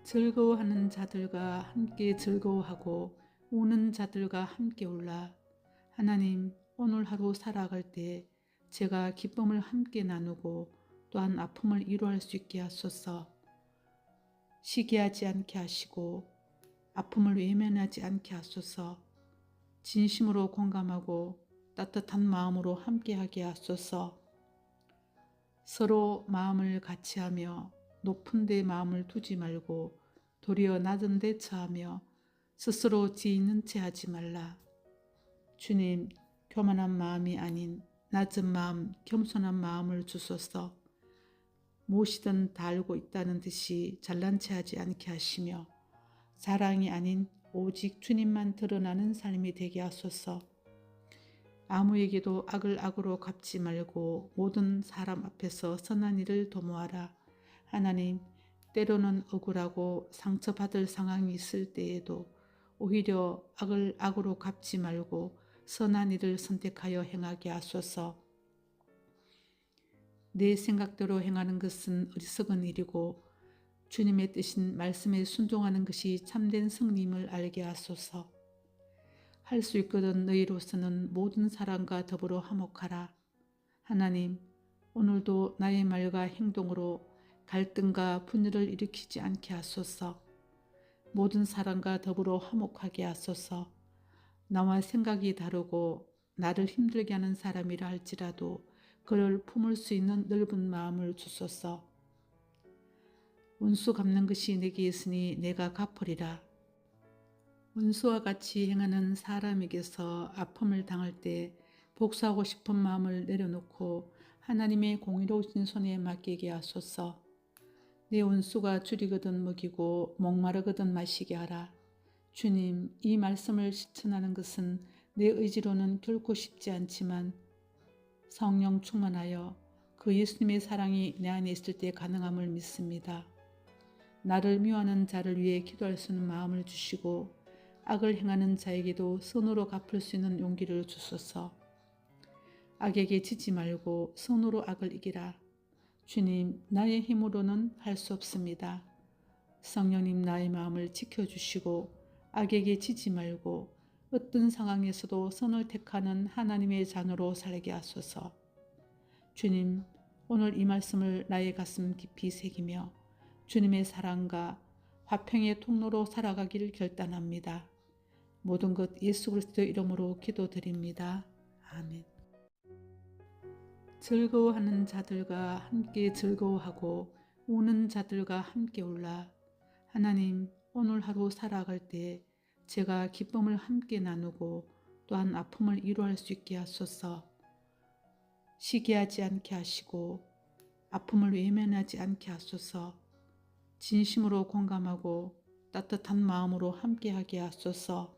즐거워하는 자들과 함께 즐거워하고 우는 자들과 함께 울라. 하나님, 오늘 하루 살아갈 때 제가 기쁨을 함께 나누고 또한 아픔을 이루할 수 있게 하소서. 시기하지 않게 하시고 아픔을 외면하지 않게 하소서. 진심으로 공감하고 따뜻한 마음으로 함께하게 하소서. 서로 마음을 같이하며 높은 데 마음을 두지 말고 도리어 낮은 데 처하며 스스로 지있는 채 하지 말라. 주님, 교만한 마음이 아닌 낮은 마음, 겸손한 마음을 주소서. 무엇이든 다 알고 있다는 듯이 잘난 체 하지 않게 하시며 자랑이 아닌 오직 주님만 드러나는 삶이 되게 하소서. 아무에게도 악을 악으로 갚지 말고 모든 사람 앞에서 선한 일을 도모하라. 하나님, 때로는 억울하고 상처받을 상황이 있을 때에도 오히려 악을 악으로 갚지 말고 선한 일을 선택하여 행하게 하소서. 내 생각대로 행하는 것은 어리석은 일이고 주님의 뜻인 말씀에 순종하는 것이 참된 승리임을 알게 하소서. 할 수 있거든 너희로서는 모든 사람과 더불어 화목하라. 하나님, 오늘도 나의 말과 행동으로 갈등과 분열을 일으키지 않게 하소서. 모든 사람과 더불어 화목하게 하소서. 나와 생각이 다르고 나를 힘들게 하는 사람이라 할지라도 그를 품을 수 있는 넓은 마음을 주소서. 원수 갚는 것이 내게 있으니 내가 갚으리라. 원수와 같이 행하는 사람에게서 아픔을 당할 때 복수하고 싶은 마음을 내려놓고 하나님의 공의로우신 손에 맡기게 하소서. 내 원수가 줄이거든 먹이고 목마르거든 마시게 하라. 주님, 이 말씀을 실천하는 것은 내 의지로는 결코 쉽지 않지만 성령 충만하여 그 예수님의 사랑이 내 안에 있을 때 가능함을 믿습니다. 나를 미워하는 자를 위해 기도할 수 있는 마음을 주시고 악을 행하는 자에게도 선으로 갚을 수 있는 용기를 주소서. 악에게 지지 말고 선으로 악을 이기라. 주님, 나의 힘으로는 할 수 없습니다. 성령님, 나의 마음을 지켜주시고 악에게 지지 말고 어떤 상황에서도 선을 택하는 하나님의 자녀로 살게 하소서. 주님, 오늘 이 말씀을 나의 가슴 깊이 새기며 주님의 사랑과 화평의 통로로 살아가기를 결단합니다. 모든 것 예수 그리스도 이름으로 기도드립니다. 아멘. 즐거워하는 자들과 함께 즐거워하고 우는 자들과 함께 울라. 하나님, 오늘 하루 살아갈 때 제가 기쁨을 함께 나누고 또한 아픔을 이루할 수 있게 하소서. 시기하지 않게 하시고 아픔을 외면하지 않게 하소서. 진심으로 공감하고 따뜻한 마음으로 함께하게 하소서.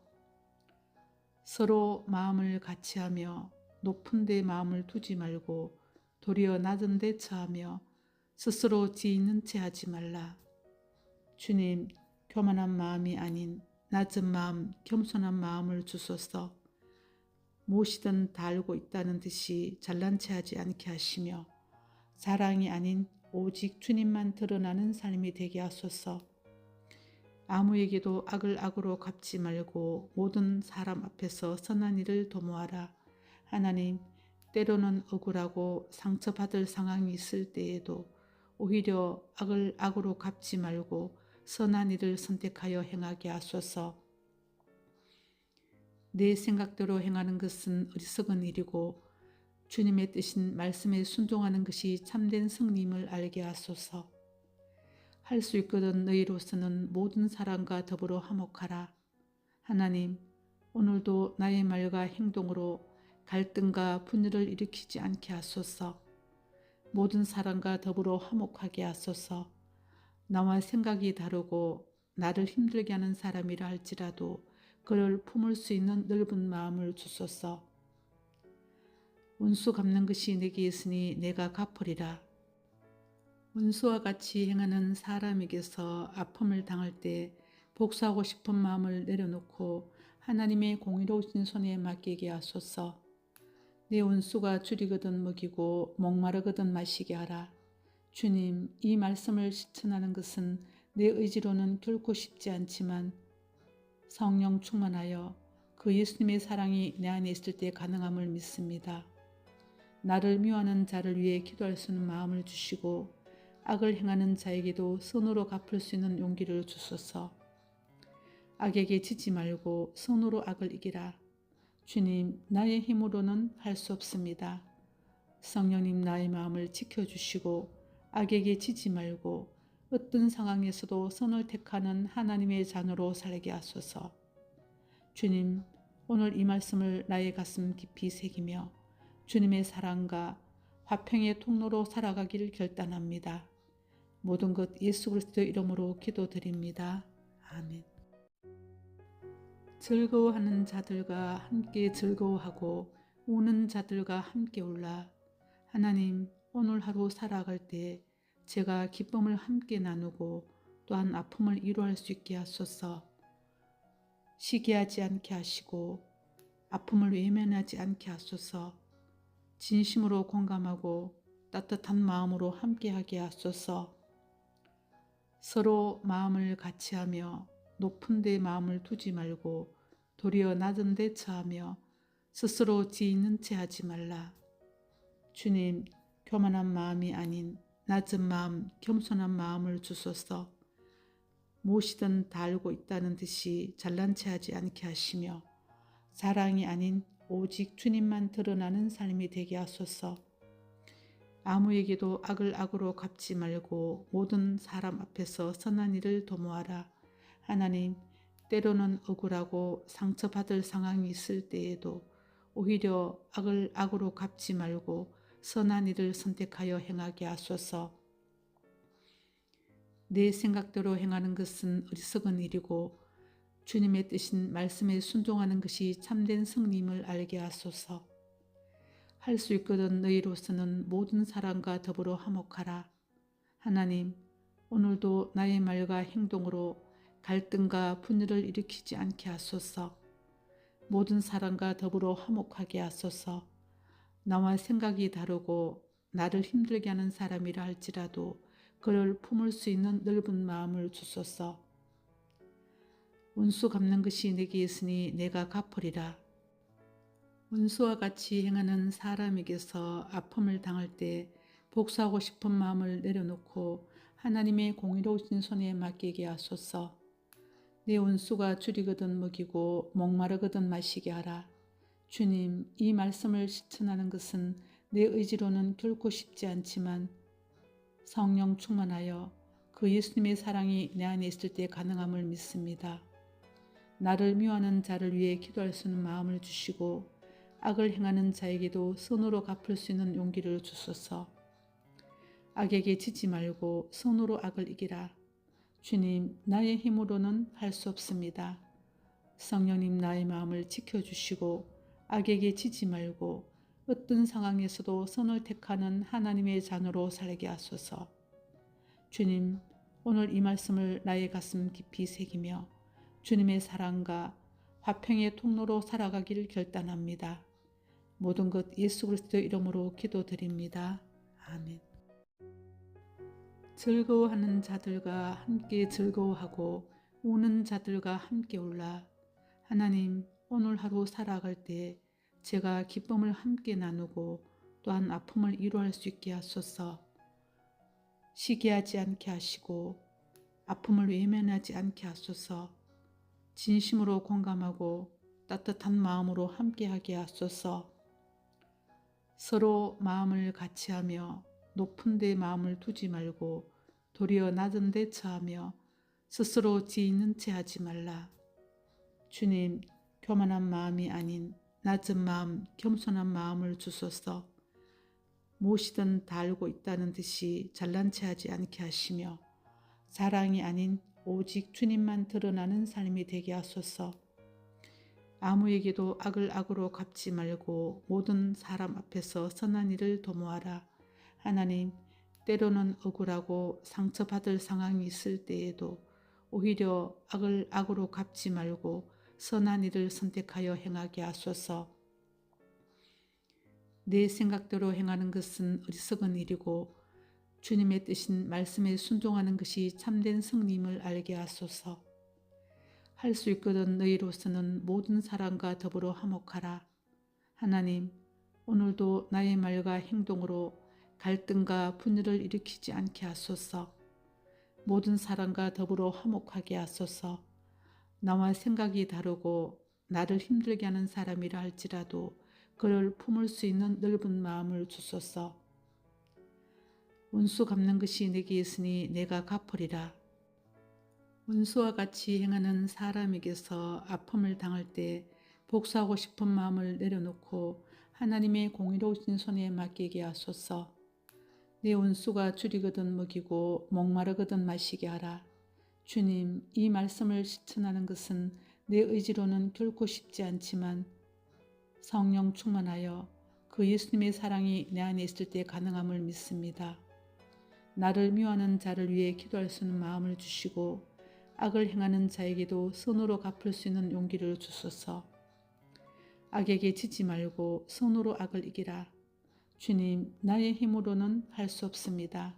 서로 마음을 같이하며 높은 데 마음을 두지 말고 도리어 낮은 데 처하며 스스로 지있는 채 하지 말라. 주님, 교만한 마음이 아닌 낮은 마음, 겸손한 마음을 주소서. 무엇이든 다 알고 있다는 듯이 잘난 체 하지 않게 하시며 자랑이 아닌 오직 주님만 드러나는 삶이 되게 하소서. 아무에게도 악을 악으로 갚지 말고 모든 사람 앞에서 선한 일을 도모하라. 하나님, 때로는 억울하고 상처받을 상황이 있을 때에도 오히려 악을 악으로 갚지 말고 선한 일을 선택하여 행하게 하소서. 내 생각대로 행하는 것은 어리석은 일이고 주님의 뜻인 말씀에 순종하는 것이 참된 승리임을 알게 하소서. 할 수 있거든 너희로서는 모든 사람과 더불어 화목하라. 하나님, 오늘도 나의 말과 행동으로 갈등과 분열을 일으키지 않게 하소서. 모든 사람과 더불어 화목하게 하소서. 나와 생각이 다르고 나를 힘들게 하는 사람이라 할지라도 그를 품을 수 있는 넓은 마음을 주소서. 원수 갚는 것이 내게 있으니 내가 갚으리라. 원수와 같이 행하는 사람에게서 아픔을 당할 때 복수하고 싶은 마음을 내려놓고 하나님의 공의로우신 손에 맡기게 하소서. 내 원수가 줄이거든 먹이고 목마르거든 마시게 하라. 주님, 이 말씀을 실천하는 것은 내 의지로는 결코 쉽지 않지만 성령 충만하여 그 예수님의 사랑이 내 안에 있을 때 가능함을 믿습니다. 나를 미워하는 자를 위해 기도할 수 있는 마음을 주시고 악을 행하는 자에게도 선으로 갚을 수 있는 용기를 주소서. 악에게 지지 말고 선으로 악을 이기라. 주님, 나의 힘으로는 할 수 없습니다. 성령님, 나의 마음을 지켜주시고 악에게 지지 말고 어떤 상황에서도 선을 택하는 하나님의 자녀로 살게 하소서. 주님, 오늘 이 말씀을 나의 가슴 깊이 새기며 주님의 사랑과 화평의 통로로 살아가기를 결단합니다. 모든 것 예수 그리스도 이름으로 기도드립니다. 아멘. 즐거워하는 자들과 함께 즐거워하고 우는 자들과 함께 울라. 하나님, 오늘 하루 살아갈 때 제가 기쁨을 함께 나누고 또한 아픔을 위로할 수 있게 하소서. 시기하지 않게 하시고 아픔을 외면하지 않게 하소서. 진심으로 공감하고 따뜻한 마음으로 함께하게 하소서. 서로 마음을 같이하며 높은 데 마음을 두지 말고 도리어 낮은 데 처하며 스스로 지혜 있는 채 하지 말라. 주님, 교만한 마음이 아닌 낮은 마음, 겸손한 마음을 주소서. 무엇이든 다 알고 있다는 듯이 잘난 체 하지 않게 하시며 자랑이 아닌 오직 주님만 드러나는 삶이 되게 하소서. 아무에게도 악을 악으로 갚지 말고 모든 사람 앞에서 선한 일을 도모하라. 하나님, 때로는 억울하고 상처받을 상황이 있을 때에도 오히려 악을 악으로 갚지 말고 선한 일을 선택하여 행하게 하소서. 내 생각대로 행하는 것은 어리석은 일이고 주님의 뜻인 말씀에 순종하는 것이 참된 승리임을 알게 하소서. 할 수 있거든 너희로서는 모든 사람과 더불어 화목하라. 하나님, 오늘도 나의 말과 행동으로 갈등과 분열을 일으키지 않게 하소서. 모든 사람과 더불어 화목하게 하소서. 나와 생각이 다르고 나를 힘들게 하는 사람이라 할지라도 그를 품을 수 있는 넓은 마음을 주소서. 원수 갚는 것이 내게 있으니 내가 갚으리라. 원수와 같이 행하는 사람에게서 아픔을 당할 때 복수하고 싶은 마음을 내려놓고 하나님의 공의로우신 손에 맡기게 하소서. 내 원수가 줄이거든 먹이고 목마르거든 마시게 하라. 주님, 이 말씀을 실천하는 것은 내 의지로는 결코 쉽지 않지만 성령 충만하여 그 예수님의 사랑이 내 안에 있을 때 가능함을 믿습니다. 나를 미워하는 자를 위해 기도할 수 있는 마음을 주시고 악을 행하는 자에게도 선으로 갚을 수 있는 용기를 주소서. 악에게 지지 말고 선으로 악을 이기라. 주님, 나의 힘으로는 할 수 없습니다. 성령님, 나의 마음을 지켜주시고 악에게 지지 말고 어떤 상황에서도 선을 택하는 하나님의 자녀로 살게 하소서. 주님, 오늘 이 말씀을 나의 가슴 깊이 새기며 주님의 사랑과 화평의 통로로 살아가기를 결단합니다. 모든 것 예수 그리스도 이름으로 기도드립니다. 아멘. 즐거워하는 자들과 함께 즐거워하고 우는 자들과 함께 울라. 하나님, 오늘 하루 살아갈 때 제가 기쁨을 함께 나누고 또한 아픔을 위로할 수 있게 하소서. 시기하지 않게 하시고 아픔을 외면하지 않게 하소서. 진심으로 공감하고 따뜻한 마음으로 함께하게 하소서. 서로 마음을 같이하며 높은 데 마음을 두지 말고 도리어 낮은 데 처하며 스스로 지혜 있는 채 하지 말라. 주님, 교만한 마음이 아닌 낮은 마음, 겸손한 마음을 주소서. 무엇이든 다 알고 있다는 듯이 잘난 체 하지 않게 하시며 자랑이 아닌 오직 주님만 드러나는 삶이 되게 하소서. 아무에게도 악을 악으로 갚지 말고 모든 사람 앞에서 선한 일을 도모하라. 하나님, 때로는 억울하고 상처받을 상황이 있을 때에도 오히려 악을 악으로 갚지 말고 선한 일을 선택하여 행하게 하소서. 내 생각대로 행하는 것은 어리석은 일이고 주님의 뜻인 말씀에 순종하는 것이 참된 승리임을 알게 하소서. 할 수 있거든 너희로서는 모든 사람과 더불어 화목하라. 하나님, 오늘도 나의 말과 행동으로 갈등과 분열을 일으키지 않게 하소서. 모든 사람과 더불어 화목하게 하소서. 나와 생각이 다르고 나를 힘들게 하는 사람이라 할지라도 그를 품을 수 있는 넓은 마음을 주소서. 원수 갚는 것이 내게 있으니 내가 갚으리라. 원수와 같이 행하는 사람에게서 아픔을 당할 때 복수하고 싶은 마음을 내려놓고 하나님의 공의로우신 손에 맡기게 하소서. 내 원수가 줄이거든 먹이고 목마르거든 마시게 하라. 주님, 이 말씀을 실천하는 것은 내 의지로는 결코 쉽지 않지만 성령 충만하여 그 예수님의 사랑이 내 안에 있을 때 가능함을 믿습니다. 나를 미워하는 자를 위해 기도할 수 있는 마음을 주시고 악을 행하는 자에게도 선으로 갚을 수 있는 용기를 주소서. 악에게 지지 말고 선으로 악을 이기라. 주님, 나의 힘으로는 할 수 없습니다.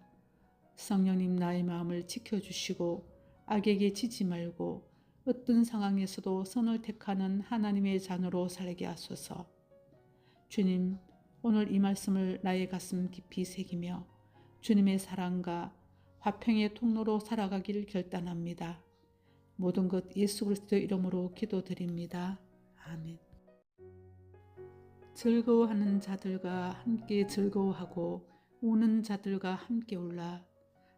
성령님, 나의 마음을 지켜주시고 악에게 지지 말고 어떤 상황에서도 선을 택하는 하나님의 자녀로 살게 하소서. 주님, 오늘 이 말씀을 나의 가슴 깊이 새기며 주님의 사랑과 화평의 통로로 살아가기를 결단합니다. 모든 것 예수 그리스도 이름으로 기도드립니다. 아멘. 즐거워하는 자들과 함께 즐거워하고 우는 자들과 함께 울라.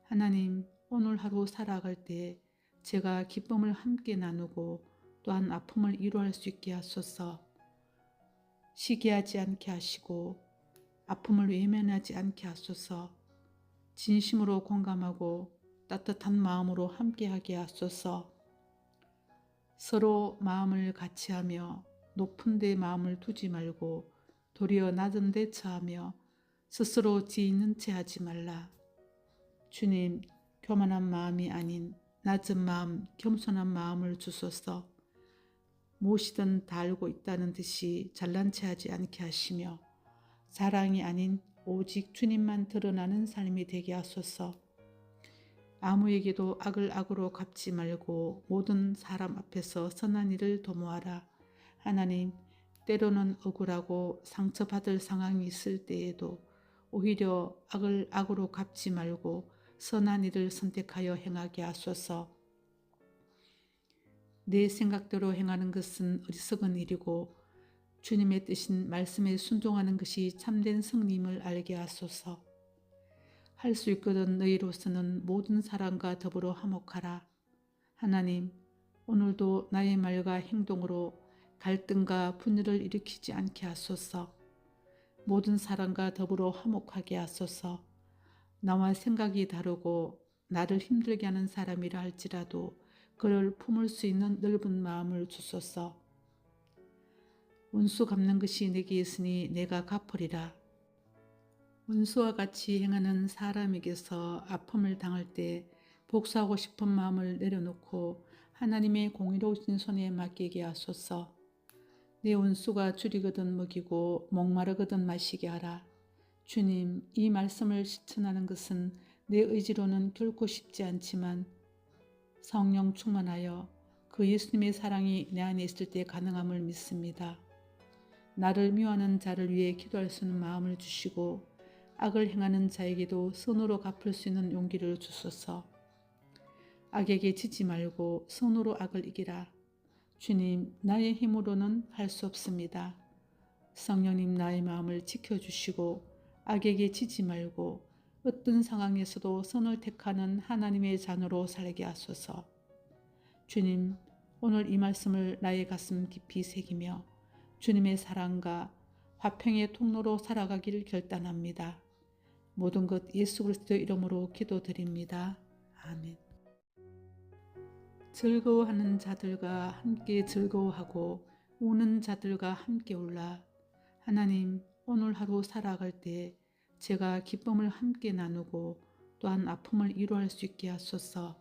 하나님, 오늘 하루 살아갈 때 제가 기쁨을 함께 나누고 또한 아픔을 이루할 수 있게 하소서. 시기하지 않게 하시고 아픔을 외면하지 않게 하소서. 진심으로 공감하고 따뜻한 마음으로 함께하게 하소서. 서로 마음을 같이하며 높은 데 마음을 두지 말고 도리어 낮은 데 처하며 스스로 지있는 채 하지 말라. 주님, 교만한 마음이 아닌 낮은 마음, 겸손한 마음을 주소서. 무엇이든 다 알고 있다는 듯이 잘난 체 하지 않게 하시며 자랑이 아닌 오직 주님만 드러나는 삶이 되게 하소서. 아무에게도 악을 악으로 갚지 말고 모든 사람 앞에서 선한 일을 도모하라. 하나님, 때로는 억울하고 상처받을 상황이 있을 때에도 오히려 악을 악으로 갚지 말고 선한 일을 선택하여 행하게 하소서. 내 생각대로 행하는 것은 어리석은 일이고 주님의 뜻인 말씀에 순종하는 것이 참된 승리임을 알게 하소서. 할 수 있거든 너희로서는 모든 사람과 더불어 화목하라. 하나님, 오늘도 나의 말과 행동으로 갈등과 분열을 일으키지 않게 하소서. 모든 사람과 더불어 화목하게 하소서. 나와 생각이 다르고 나를 힘들게 하는 사람이라 할지라도 그를 품을 수 있는 넓은 마음을 주소서. 원수 갚는 것이 내게 있으니 내가 갚으리라. 원수와 같이 행하는 사람에게서 아픔을 당할 때 복수하고 싶은 마음을 내려놓고 하나님의 공의로우신 손에 맡기게 하소서. 내 원수가 줄이거든 먹이고 목마르거든 마시게 하라. 주님, 이 말씀을 실천하는 것은 내 의지로는 결코 쉽지 않지만 성령 충만하여 그 예수님의 사랑이 내 안에 있을 때 가능함을 믿습니다. 나를 미워하는 자를 위해 기도할 수 있는 마음을 주시고 악을 행하는 자에게도 선으로 갚을 수 있는 용기를 주소서. 악에게 지지 말고 선으로 악을 이기라. 주님, 나의 힘으로는 할 수 없습니다. 성령님, 나의 마음을 지켜주시고 악에게 지지 말고 어떤 상황에서도 선을 택하는 하나님의 자녀로 살게 하소서. 주님, 오늘 이 말씀을 나의 가슴 깊이 새기며 주님의 사랑과 화평의 통로로 살아가기를 결단합니다. 모든 것 예수 그리스도 이름으로 기도드립니다. 아멘. 즐거워하는 자들과 함께 즐거워하고 우는 자들과 함께 울라. 하나님, 오늘 하루 살아갈 때 제가 기쁨을 함께 나누고 또한 아픔을 이루할 수 있게 하소서.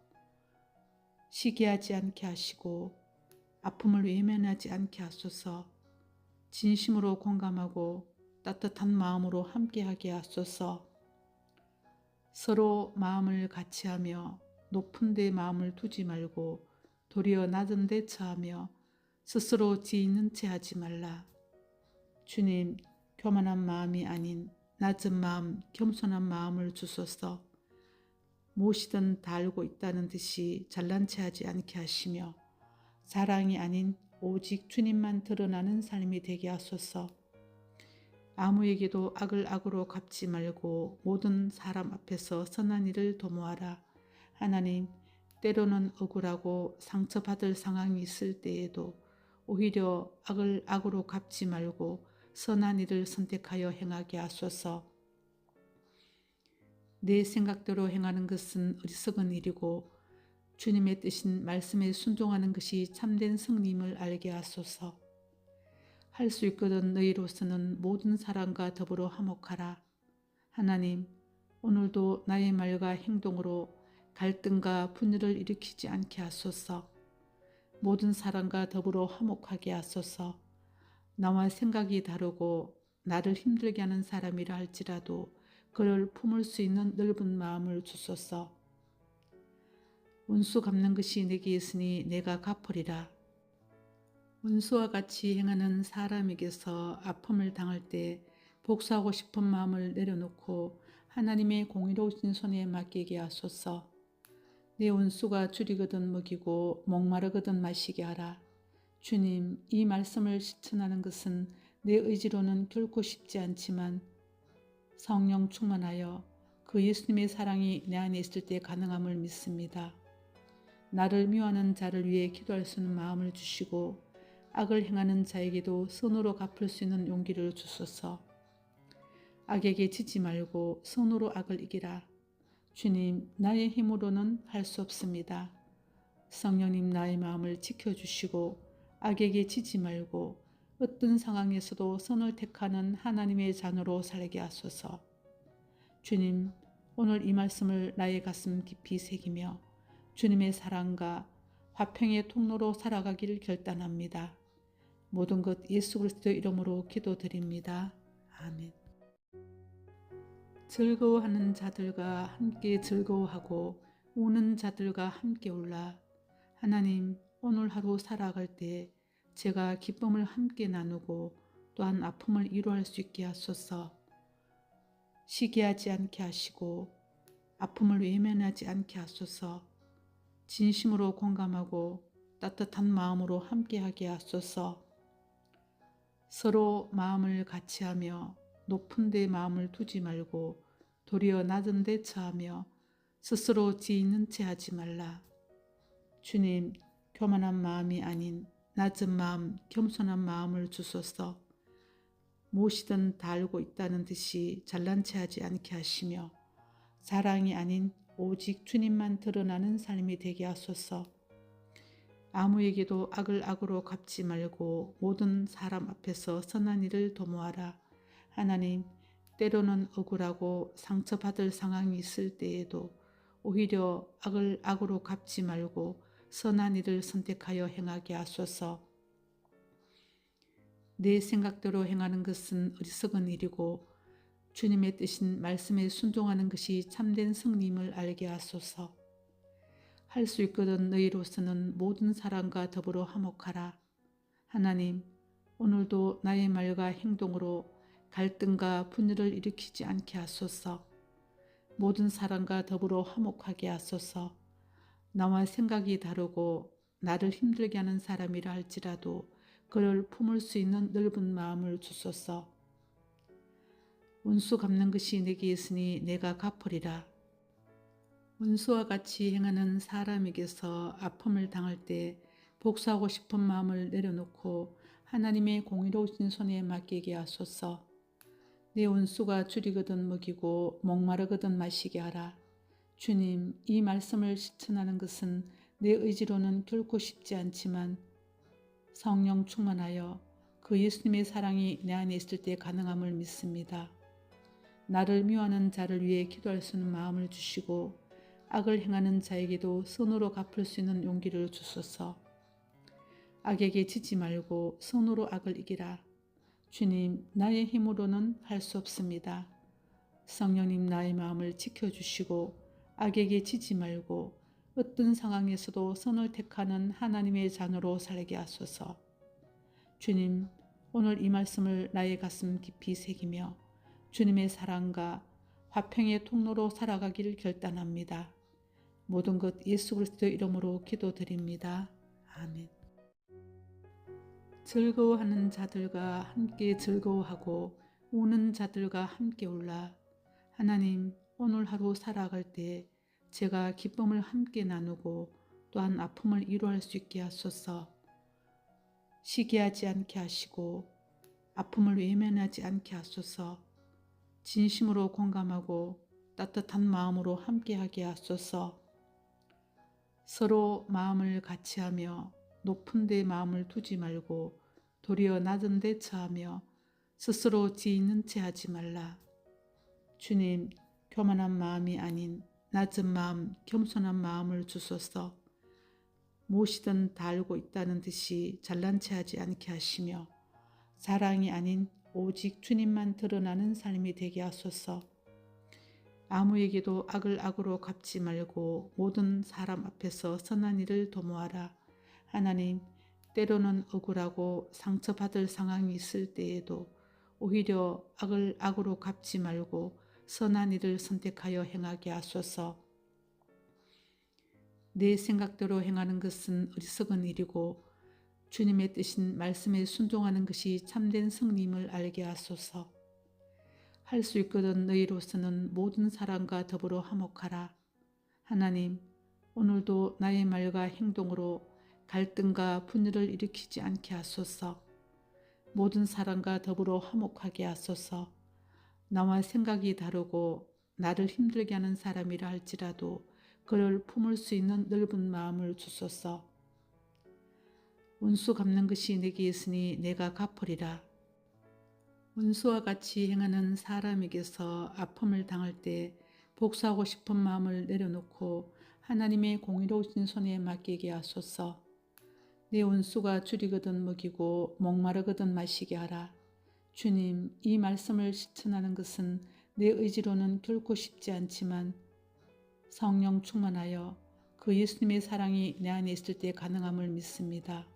시기하지 않게 하시고 아픔을 외면하지 않게 하소서. 진심으로 공감하고 따뜻한 마음으로 함께하게 하소서. 서로 마음을 같이하며 높은 데 마음을 두지 말고 도리어 낮은 데 처하며 스스로 지있는 채 하지 말라. 주님, 교만한 마음이 아닌 낮은 마음, 겸손한 마음을 주소서. 무엇이든 다 알고 있다는 듯이 잘난 체 하지 않게 하시며 자랑이 아닌 오직 주님만 드러나는 삶이 되게 하소서. 아무에게도 악을 악으로 갚지 말고 모든 사람 앞에서 선한 일을 도모하라. 하나님, 때로는 억울하고 상처받을 상황이 있을 때에도 오히려 악을 악으로 갚지 말고 선한 일을 선택하여 행하게 하소서. 내 생각대로 행하는 것은 어리석은 일이고 주님의 뜻인 말씀에 순종하는 것이 참된 승리임을 알게 하소서. 할 수 있거든 너희로서는 모든 사람과 더불어 화목하라. 하나님, 오늘도 나의 말과 행동으로 갈등과 분열을 일으키지 않게 하소서. 모든 사람과 더불어 화목하게 하소서. 나와 생각이 다르고 나를 힘들게 하는 사람이라 할지라도 그를 품을 수 있는 넓은 마음을 주소서. 원수 갚는 것이 내게 있으니 내가 갚으리라. 원수와 같이 행하는 사람에게서 아픔을 당할 때 복수하고 싶은 마음을 내려놓고 하나님의 공의로우신 손에 맡기게 하소서. 내 원수가 줄이거든 먹이고 목마르거든 마시게 하라. 주님, 이 말씀을 실천하는 것은 내 의지로는 결코 쉽지 않지만 성령 충만하여 그 예수님의 사랑이 내 안에 있을 때 가능함을 믿습니다. 나를 미워하는 자를 위해 기도할 수 있는 마음을 주시고 악을 행하는 자에게도 선으로 갚을 수 있는 용기를 주소서. 악에게 지지 말고 선으로 악을 이기라. 주님, 나의 힘으로는 할 수 없습니다. 성령님, 나의 마음을 지켜주시고 악에게 지지 말고 어떤 상황에서도 선을 택하는 하나님의 자녀로 살게 하소서. 주님, 오늘 이 말씀을 나의 가슴 깊이 새기며 주님의 사랑과 화평의 통로로 살아가기를 결단합니다. 모든 것 예수 그리스도 이름으로 기도드립니다. 아멘. 즐거워하는 자들과 함께 즐거워하고 우는 자들과 함께 울라. 하나님, 오늘 하루 살아갈 때 제가 기쁨을 함께 나누고 또한 아픔을 이루할 수 있게 하소서. 시기하지 않게 하시고 아픔을 외면하지 않게 하소서. 진심으로 공감하고 따뜻한 마음으로 함께하게 하소서. 서로 마음을 같이하며 높은 데 마음을 두지 말고 도리어 낮은 데 처하며 스스로 지있는 채 하지 말라. 주님, 교만한 마음이 아닌 낮은 마음, 겸손한 마음을 주소서. 무엇이든 다 알고 있다는 듯이 잘난 체 하지 않게 하시며 자랑이 아닌 오직 주님만 드러나는 삶이 되게 하소서. 아무에게도 악을 악으로 갚지 말고 모든 사람 앞에서 선한 일을 도모하라. 하나님, 때로는 억울하고 상처받을 상황이 있을 때에도 오히려 악을 악으로 갚지 말고 선한 일을 선택하여 행하게 하소서. 내 생각대로 행하는 것은 어리석은 일이고 주님의 뜻인 말씀에 순종하는 것이 참된 승리임을 알게 하소서. 할 수 있거든 너희로서는 모든 사람과 더불어 화목하라. 하나님, 오늘도 나의 말과 행동으로 갈등과 분열을 일으키지 않게 하소서. 모든 사람과 더불어 화목하게 하소서. 나와 생각이 다르고 나를 힘들게 하는 사람이라 할지라도 그를 품을 수 있는 넓은 마음을 주소서. 원수 갚는 것이 내게 있으니 내가 갚으리라. 원수와 같이 행하는 사람에게서 아픔을 당할 때 복수하고 싶은 마음을 내려놓고 하나님의 공의로우신 손에 맡기게 하소서. 내 원수가 줄이거든 먹이고 목마르거든 마시게 하라. 주님, 이 말씀을 실천하는 것은 내 의지로는 결코 쉽지 않지만 성령 충만하여 그 예수님의 사랑이 내 안에 있을 때 가능함을 믿습니다. 나를 미워하는 자를 위해 기도할 수 있는 마음을 주시고 악을 행하는 자에게도 선으로 갚을 수 있는 용기를 주소서. 악에게 지지 말고 선으로 악을 이기라. 주님, 나의 힘으로는 할 수 없습니다. 성령님 나의 마음을 지켜주시고 악에게 지지 말고 어떤 상황에서도 선을 택하는 하나님의 자녀로 살게 하소서. 주님, 오늘 이 말씀을 나의 가슴 깊이 새기며 주님의 사랑과 화평의 통로로 살아가기를 결단합니다. 모든 것 예수 그리스도 이름으로 기도드립니다. 아멘. 즐거워하는 자들과 함께 즐거워하고 우는 자들과 함께 울라. 하나님, 오늘 하루 살아갈 때 제가 기쁨을 함께 나누고 또한 아픔을 위로할 수 있게 하소서. 시기하지 않게 하시고 아픔을 외면하지 않게 하소서. 진심으로 공감하고 따뜻한 마음으로 함께하게 하소서. 서로 마음을 같이하며 높은 데 마음을 두지 말고 도리어 낮은 데 처하며 스스로 지있는 채 하지 말라. 주님, 교만한 마음이 아닌 낮은 마음, 겸손한 마음을 주소서. 무엇이든 다 알고 있다는 듯이 잘난 체 하지 않게 하시며 자랑이 아닌 오직 주님만 드러나는 삶이 되게 하소서. 아무에게도 악을 악으로 갚지 말고 모든 사람 앞에서 선한 일을 도모하라. 하나님, 때로는 억울하고 상처받을 상황이 있을 때에도 오히려 악을 악으로 갚지 말고 선한 일을 선택하여 행하게 하소서. 내 생각대로 행하는 것은 어리석은 일이고 주님의 뜻인 말씀에 순종하는 것이 참된 승리임을 알게 하소서. 할 수 있거든 너희로서는 모든 사람과 더불어 화목하라. 하나님, 오늘도 나의 말과 행동으로 갈등과 분열을 일으키지 않게 하소서. 모든 사람과 더불어 화목하게 하소서. 나와 생각이 다르고 나를 힘들게 하는 사람이라 할지라도 그를 품을 수 있는 넓은 마음을 주소서. 원수 갚는 것이 내게 있으니 내가 갚으리라. 원수와 같이 행하는 사람에게서 아픔을 당할 때 복수하고 싶은 마음을 내려놓고 하나님의 공의로우신 손에 맡기게 하소서. 내 원수가 줄이거든 먹이고 목마르거든 마시게 하라. 주님, 이 말씀을 실천하는 것은 내 의지로는 결코 쉽지 않지만 성령 충만하여 그 예수님의 사랑이 내 안에 있을 때 가능함을 믿습니다.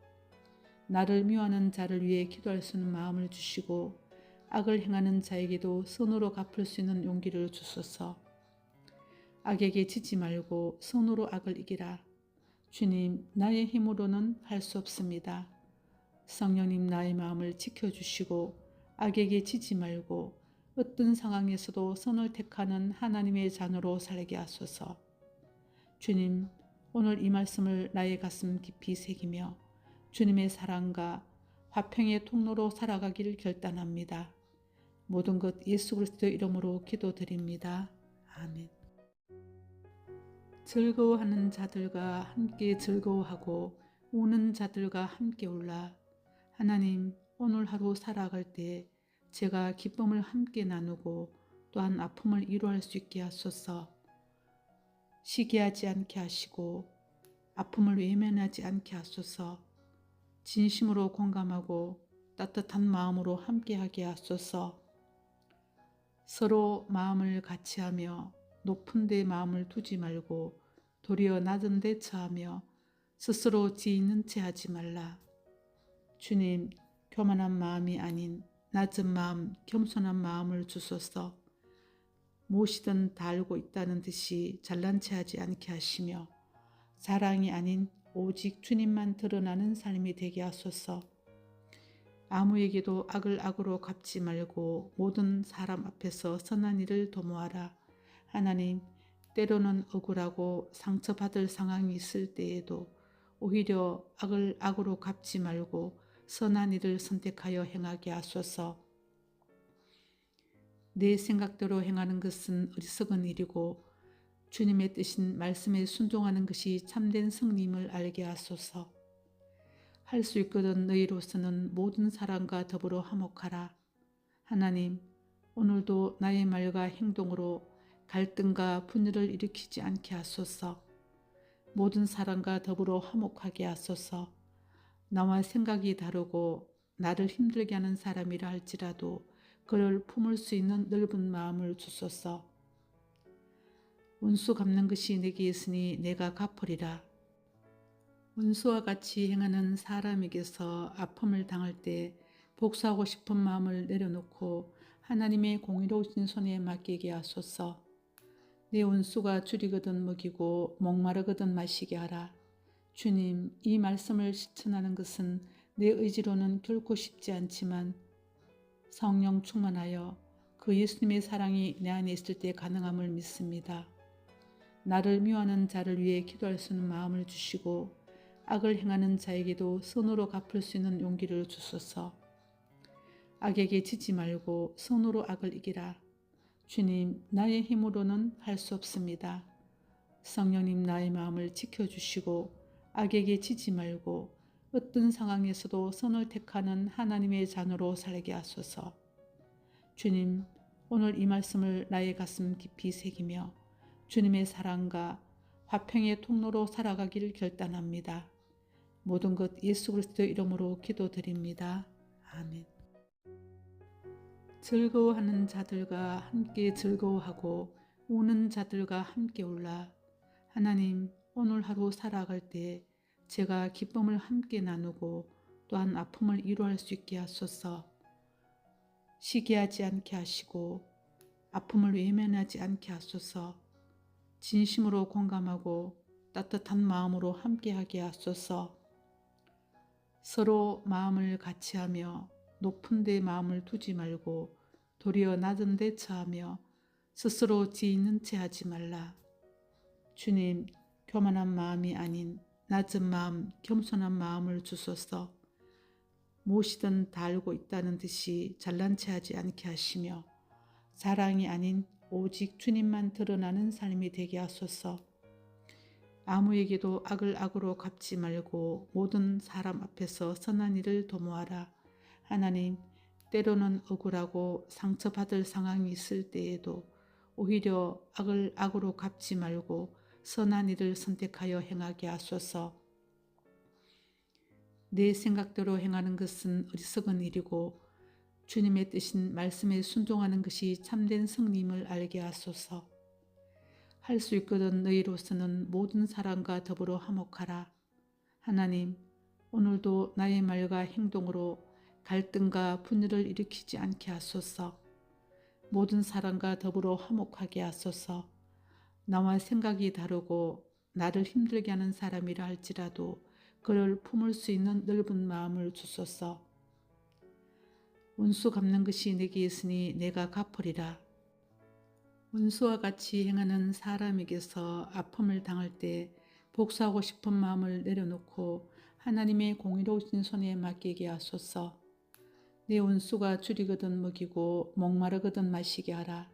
나를 미워하는 자를 위해 기도할 수 있는 마음을 주시고 악을 행하는 자에게도 선으로 갚을 수 있는 용기를 주소서. 악에게 지지 말고 선으로 악을 이기라. 주님, 나의 힘으로는 할 수 없습니다. 성령님 나의 마음을 지켜주시고 악에게 지지 말고 어떤 상황에서도 선을 택하는 하나님의 자녀로 살게 하소서. 주님, 오늘 이 말씀을 나의 가슴 깊이 새기며 주님의 사랑과 화평의 통로로 살아가기를 결단합니다. 모든 것 예수 그리스도 이름으로 기도드립니다. 아멘. 즐거워하는 자들과 함께 즐거워하고 우는 자들과 함께 울라. 하나님, 오늘 하루 살아갈 때 제가 기쁨을 함께 나누고 또한 아픔을 위로할 수 있게 하소서. 시기하지 않게 하시고 아픔을 외면하지 않게 하소서. 진심으로 공감하고 따뜻한 마음으로 함께하게 하소서. 서로 마음을 같이하며 높은 데 마음을 두지 말고 도리어 낮은 데 처하며 스스로 지있는 채 하지 말라. 주님, 교만한 마음이 아닌 낮은 마음, 겸손한 마음을 주소서. 무엇이든 다 알고 있다는 듯이 잘난 체 하지 않게 하시며 자랑이 아닌 오직 주님만 드러나는 삶이 되게 하소서. 아무에게도 악을 악으로 갚지 말고 모든 사람 앞에서 선한 일을 도모하라. 하나님, 때로는 억울하고 상처받을 상황이 있을 때에도 오히려 악을 악으로 갚지 말고 선한 일을 선택하여 행하게 하소서. 내 생각대로 행하는 것은 어리석은 일이고 주님의 뜻인 말씀에 순종하는 것이 참된 승리임을 알게 하소서. 할 수 있거든 너희로서는 모든 사람과 더불어 화목하라. 하나님, 오늘도 나의 말과 행동으로 갈등과 분열을 일으키지 않게 하소서. 모든 사람과 더불어 화목하게 하소서. 나와 생각이 다르고 나를 힘들게 하는 사람이라 할지라도 그를 품을 수 있는 넓은 마음을 주소서. 원수 갚는 것이 내게 있으니 내가 갚으리라. 원수와 같이 행하는 사람에게서 아픔을 당할 때 복수하고 싶은 마음을 내려놓고 하나님의 공의로우신 손에 맡기게 하소서. 내 원수가 줄이거든 먹이고 목마르거든 마시게 하라. 주님, 이 말씀을 실천하는 것은 내 의지로는 결코 쉽지 않지만 성령 충만하여 그 예수님의 사랑이 내 안에 있을 때 가능함을 믿습니다. 나를 미워하는 자를 위해 기도할 수 있는 마음을 주시고 악을 행하는 자에게도 선으로 갚을 수 있는 용기를 주소서. 악에게 지지 말고 선으로 악을 이기라. 주님, 나의 힘으로는 할 수 없습니다. 성령님, 나의 마음을 지켜주시고 악에게 지지 말고 어떤 상황에서도 선을 택하는 하나님의 자녀로 살게 하소서. 주님, 오늘 이 말씀을 나의 가슴 깊이 새기며 주님의 사랑과 화평의 통로로 살아가기를 결단합니다. 모든 것 예수 그리스도 이름으로 기도드립니다. 아멘. 즐거워하는 자들과 함께 즐거워하고 우는 자들과 함께 울라. 하나님, 오늘 하루 살아갈 때 제가 기쁨을 함께 나누고 또한 아픔을 이루할 수 있게 하소서. 시기하지 않게 하시고 아픔을 외면하지 않게 하소서. 진심으로 공감하고 따뜻한 마음으로 함께하게 하소서. 서로 마음을 같이하며 높은 데 마음을 두지 말고 도리어 낮은 데 처하며 스스로 지 있는 채 하지 말라. 주님, 교만한 마음이 아닌 낮은 마음, 겸손한 마음을 주소서. 무엇이든 다 알고 있다는 듯이 잘난 체 하지 않게 하시며 자랑이 아닌 오직 주님만 드러나는 삶이 되게 하소서. 아무에게도 악을 악으로 갚지 말고 모든 사람 앞에서 선한 일을 도모하라. 하나님, 때로는 억울하고 상처받을 상황이 있을 때에도 오히려 악을 악으로 갚지 말고 선한 일을 선택하여 행하게 하소서. 내 생각대로 행하는 것은 어리석은 일이고 주님의 뜻인 말씀에 순종하는 것이 참된 승리임을 알게 하소서. 할 수 있거든 너희로서는 모든 사람과 더불어 화목하라. 하나님, 오늘도 나의 말과 행동으로 갈등과 분열을 일으키지 않게 하소서. 모든 사람과 더불어 화목하게 하소서. 나와 생각이 다르고 나를 힘들게 하는 사람이라 할지라도 그를 품을 수 있는 넓은 마음을 주소서. 원수 갚는 것이 내게 있으니 내가 갚으리라. 원수와 같이 행하는 사람에게서 아픔을 당할 때 복수하고 싶은 마음을 내려놓고 하나님의 공의로우신 손에 맡기게 하소서. 내 원수가 줄이거든 먹이고 목마르거든 마시게 하라.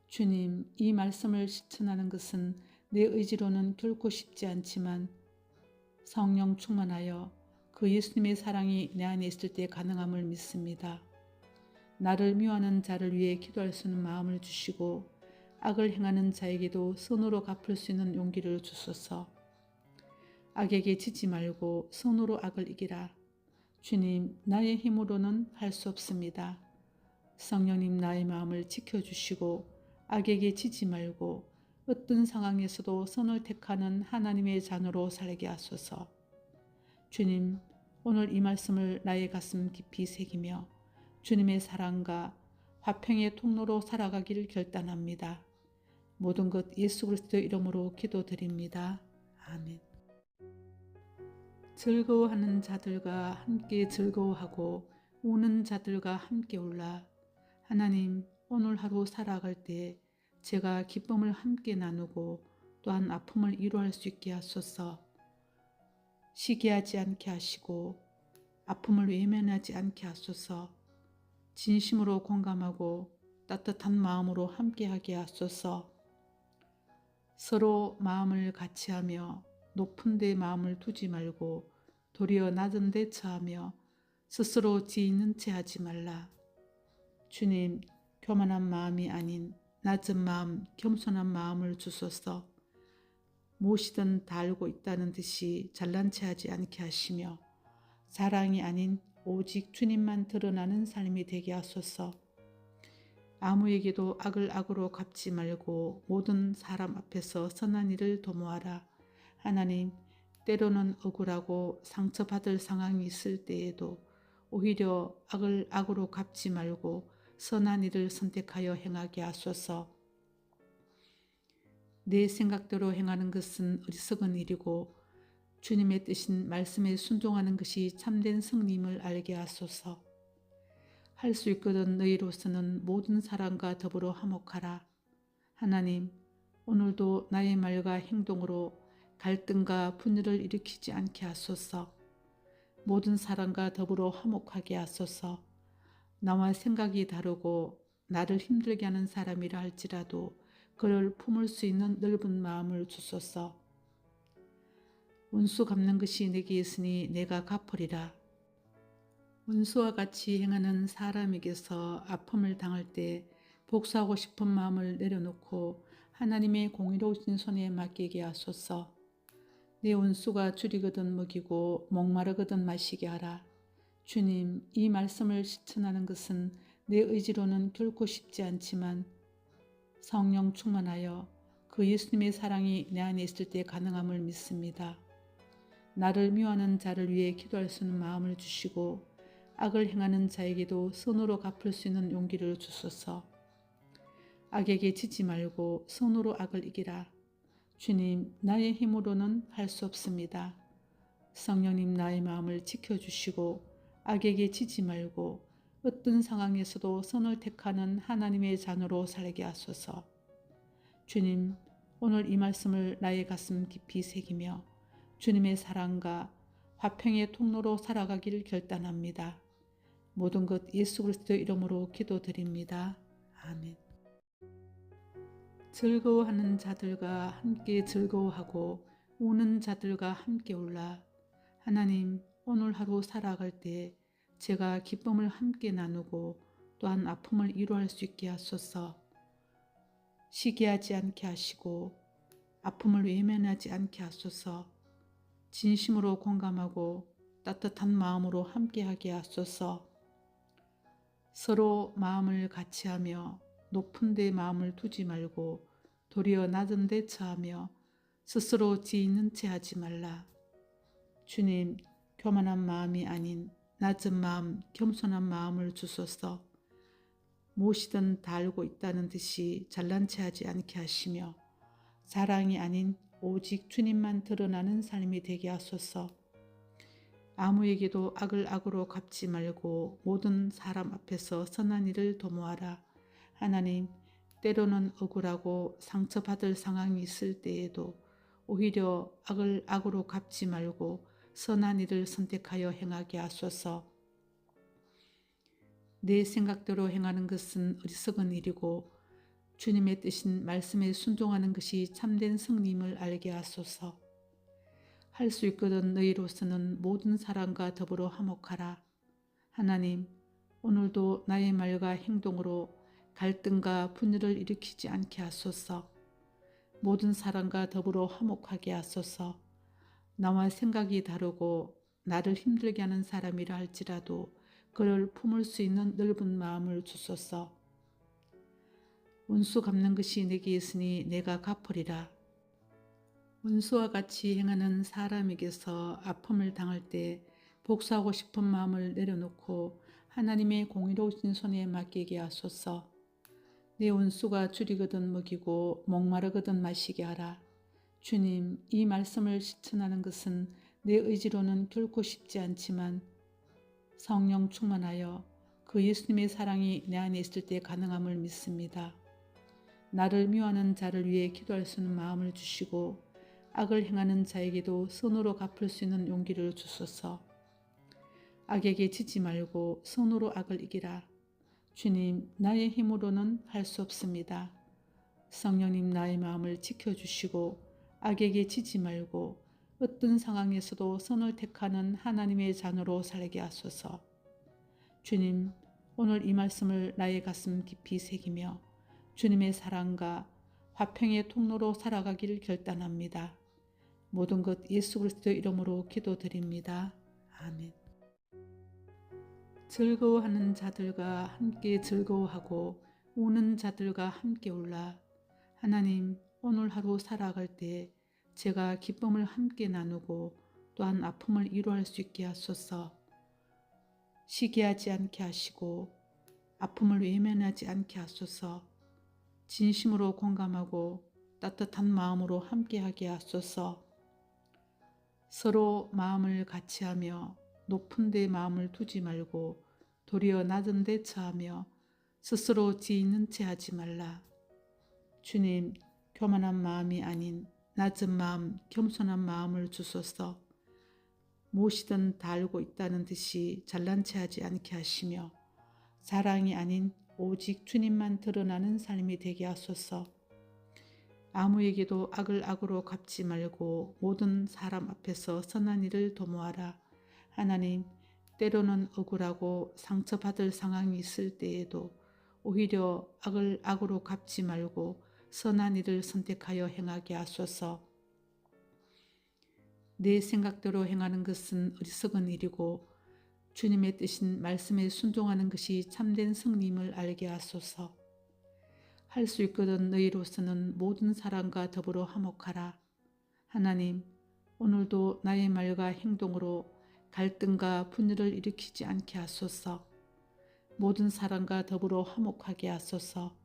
주님, 이 말씀을 실천하는 것은 내 의지로는 결코 쉽지 않지만 성령 충만하여 그 예수님의 사랑이 내 안에 있을 때 가능함을 믿습니다. 나를 미워하는 자를 위해 기도할 수 있는 마음을 주시고 악을 행하는 자에게도 선으로 갚을 수 있는 용기를 주소서. 악에게 지지 말고 선으로 악을 이기라. 주님, 나의 힘으로는 할 수 없습니다. 성령님, 나의 마음을 지켜주시고 악에게 지지 말고 어떤 상황에서도 선을 택하는 하나님의 자녀로 살게 하소서. 주님, 오늘 이 말씀을 나의 가슴 깊이 새기며 주님의 사랑과 화평의 통로로 살아가기를 결단합니다. 모든 것 예수 그리스도 이름으로 기도드립니다. 아멘. 즐거워하는 자들과 함께 즐거워하고 우는 자들과 함께 울라. 하나님, 오늘 하루 살아갈 때 제가 기쁨을 함께 나누고 또한 아픔을 이루할 수 있게 하소서. 시기하지 않게 하시고 아픔을 외면하지 않게 하소서. 진심으로 공감하고 따뜻한 마음으로 함께하게 하소서. 서로 마음을 같이하며 높은 데 마음을 두지 말고 도리어 낮은 데 처하며 스스로 지 있는 채 하지 말라. 주님, 교만한 마음이 아닌 낮은 마음, 겸손한 마음을 주소서. 무엇이든 다 알고 있다는 듯이 잘난 체 하지 않게 하시며 자랑이 아닌 오직 주님만 드러나는 삶이 되게 하소서. 아무에게도 악을 악으로 갚지 말고 모든 사람 앞에서 선한 일을 도모하라. 하나님, 때로는 억울하고 상처받을 상황이 있을 때에도 오히려 악을 악으로 갚지 말고 선한 일을 선택하여 행하게 하소서. 내 생각대로 행하는 것은 어리석은 일이고 주님의 뜻인 말씀에 순종하는 것이 참된 승리임을 알게 하소서. 할 수 있거든 너희로서는 모든 사람과 더불어 화목하라. 하나님, 오늘도 나의 말과 행동으로 갈등과 분열을 일으키지 않게 하소서. 모든 사람과 더불어 화목하게 하소서. 나와 생각이 다르고 나를 힘들게 하는 사람이라 할지라도 그를 품을 수 있는 넓은 마음을 주소서. 원수 갚는 것이 내게 있으니 내가 갚으리라. 원수와 같이 행하는 사람에게서 아픔을 당할 때 복수하고 싶은 마음을 내려놓고 하나님의 공의로우신 손에 맡기게 하소서. 내 원수가 줄이거든 먹이고 목마르거든 마시게 하라. 주님, 이 말씀을 실천하는 것은 내 의지로는 결코 쉽지 않지만 성령 충만하여 그 예수님의 사랑이 내 안에 있을 때 가능함을 믿습니다. 나를 미워하는 자를 위해 기도할 수 있는 마음을 주시고 악을 행하는 자에게도 선으로 갚을 수 있는 용기를 주소서. 악에게 지지 말고 선으로 악을 이기라. 주님, 나의 힘으로는 할 수 없습니다. 성령님, 나의 마음을 지켜주시고 악에게 지지 말고 어떤 상황에서도 선을 택하는 하나님의 자녀로 살게 하소서. 주님, 오늘 이 말씀을 나의 가슴 깊이 새기며 주님의 사랑과 화평의 통로로 살아가기를 결단합니다. 모든 것 예수 그리스도의 이름으로 기도드립니다. 아멘. 즐거워하는 자들과 함께 즐거워하고 우는 자들과 함께 울라. 하나님, 오늘 하루 살아갈 때 제가 기쁨을 함께 나누고 또한 아픔을 이루할 수 있게 하소서. 시기하지 않게 하시고 아픔을 외면하지 않게 하소서. 진심으로 공감하고 따뜻한 마음으로 함께하게 하소서. 서로 마음을 같이하며 높은 데 마음을 두지 말고 도리어 낮은 데 처하며 스스로 지 있는 채 하지 말라. 주님, 교만한 마음이 아닌 낮은 마음, 겸손한 마음을 주소서. 무엇이든 다 알고 있다는 듯이 잘난 체 하지 않게 하시며 자랑이 아닌 오직 주님만 드러나는 삶이 되게 하소서. 아무에게도 악을 악으로 갚지 말고 모든 사람 앞에서 선한 일을 도모하라. 하나님, 때로는 억울하고 상처받을 상황이 있을 때에도 오히려 악을 악으로 갚지 말고 선한 일을 선택하여 행하게 하소서. 내 생각대로 행하는 것은 어리석은 일이고 주님의 뜻인 말씀에 순종하는 것이 참된 승리임을 알게 하소서. 할 수 있거든 너희로서는 모든 사람과 더불어 화목하라. 하나님, 오늘도 나의 말과 행동으로 갈등과 분열을 일으키지 않게 하소서. 모든 사람과 더불어 화목하게 하소서. 나와 생각이 다르고 나를 힘들게 하는 사람이라 할지라도 그를 품을 수 있는 넓은 마음을 주소서. 원수 갚는 것이 내게 있으니 내가 갚으리라. 원수와 같이 행하는 사람에게서 아픔을 당할 때 복수하고 싶은 마음을 내려놓고 하나님의 공의로우신 손에 맡기게 하소서. 내 원수가 줄이거든 먹이고 목마르거든 마시게 하라. 주님, 이 말씀을 실천하는 것은 내 의지로는 결코 쉽지 않지만 성령 충만하여 그 예수님의 사랑이 내 안에 있을 때 가능함을 믿습니다. 나를 미워하는 자를 위해 기도할 수 있는 마음을 주시고 악을 행하는 자에게도 선으로 갚을 수 있는 용기를 주소서. 악에게 지지 말고 선으로 악을 이기라. 주님, 나의 힘으로는 할 수 없습니다. 성령님, 나의 마음을 지켜주시고 악에게 지지 말고 어떤 상황에서도 선을 택하는 하나님의 자녀로 살게 하소서. 주님, 오늘 이 말씀을 나의 가슴 깊이 새기며 주님의 사랑과 화평의 통로로 살아가기를 결단합니다. 모든 것 예수 그리스도의 이름으로 기도드립니다. 아멘. 즐거워하는 자들과 함께 즐거워하고 우는 자들과 함께 울라. 하나님, 오늘 하루 살아갈 때 제가 기쁨을 함께 나누고 또한 아픔을 위로할 수 있게 하소서. 시기하지 않게 하시고 아픔을 외면하지 않게 하소서. 진심으로 공감하고 따뜻한 마음으로 함께하게 하소서. 서로 마음을 같이하며 높은 데 마음을 두지 말고 도리어 낮은 데 처하며 스스로 지있는 채 하지 말라. 주님, 교만한 마음이 아닌 낮은 마음, 겸손한 마음을 주소서. 무엇이든 다 알고 있다는 듯이 잘난 체 하지 않게 하시며 자랑이 아닌 오직 주님만 드러나는 삶이 되게 하소서. 아무에게도 악을 악으로 갚지 말고 모든 사람 앞에서 선한 일을 도모하라. 하나님, 때로는 억울하고 상처받을 상황이 있을 때에도 오히려 악을 악으로 갚지 말고 선한 일을 선택하여 행하게 하소서. 내 생각대로 행하는 것은 어리석은 일이고 주님의 뜻인 말씀에 순종하는 것이 참된 승리임을 알게 하소서. 할 수 있거든 너희로서는 모든 사람과 더불어 화목하라. 하나님, 오늘도 나의 말과 행동으로 갈등과 분열을 일으키지 않게 하소서. 모든 사람과 더불어 화목하게 하소서.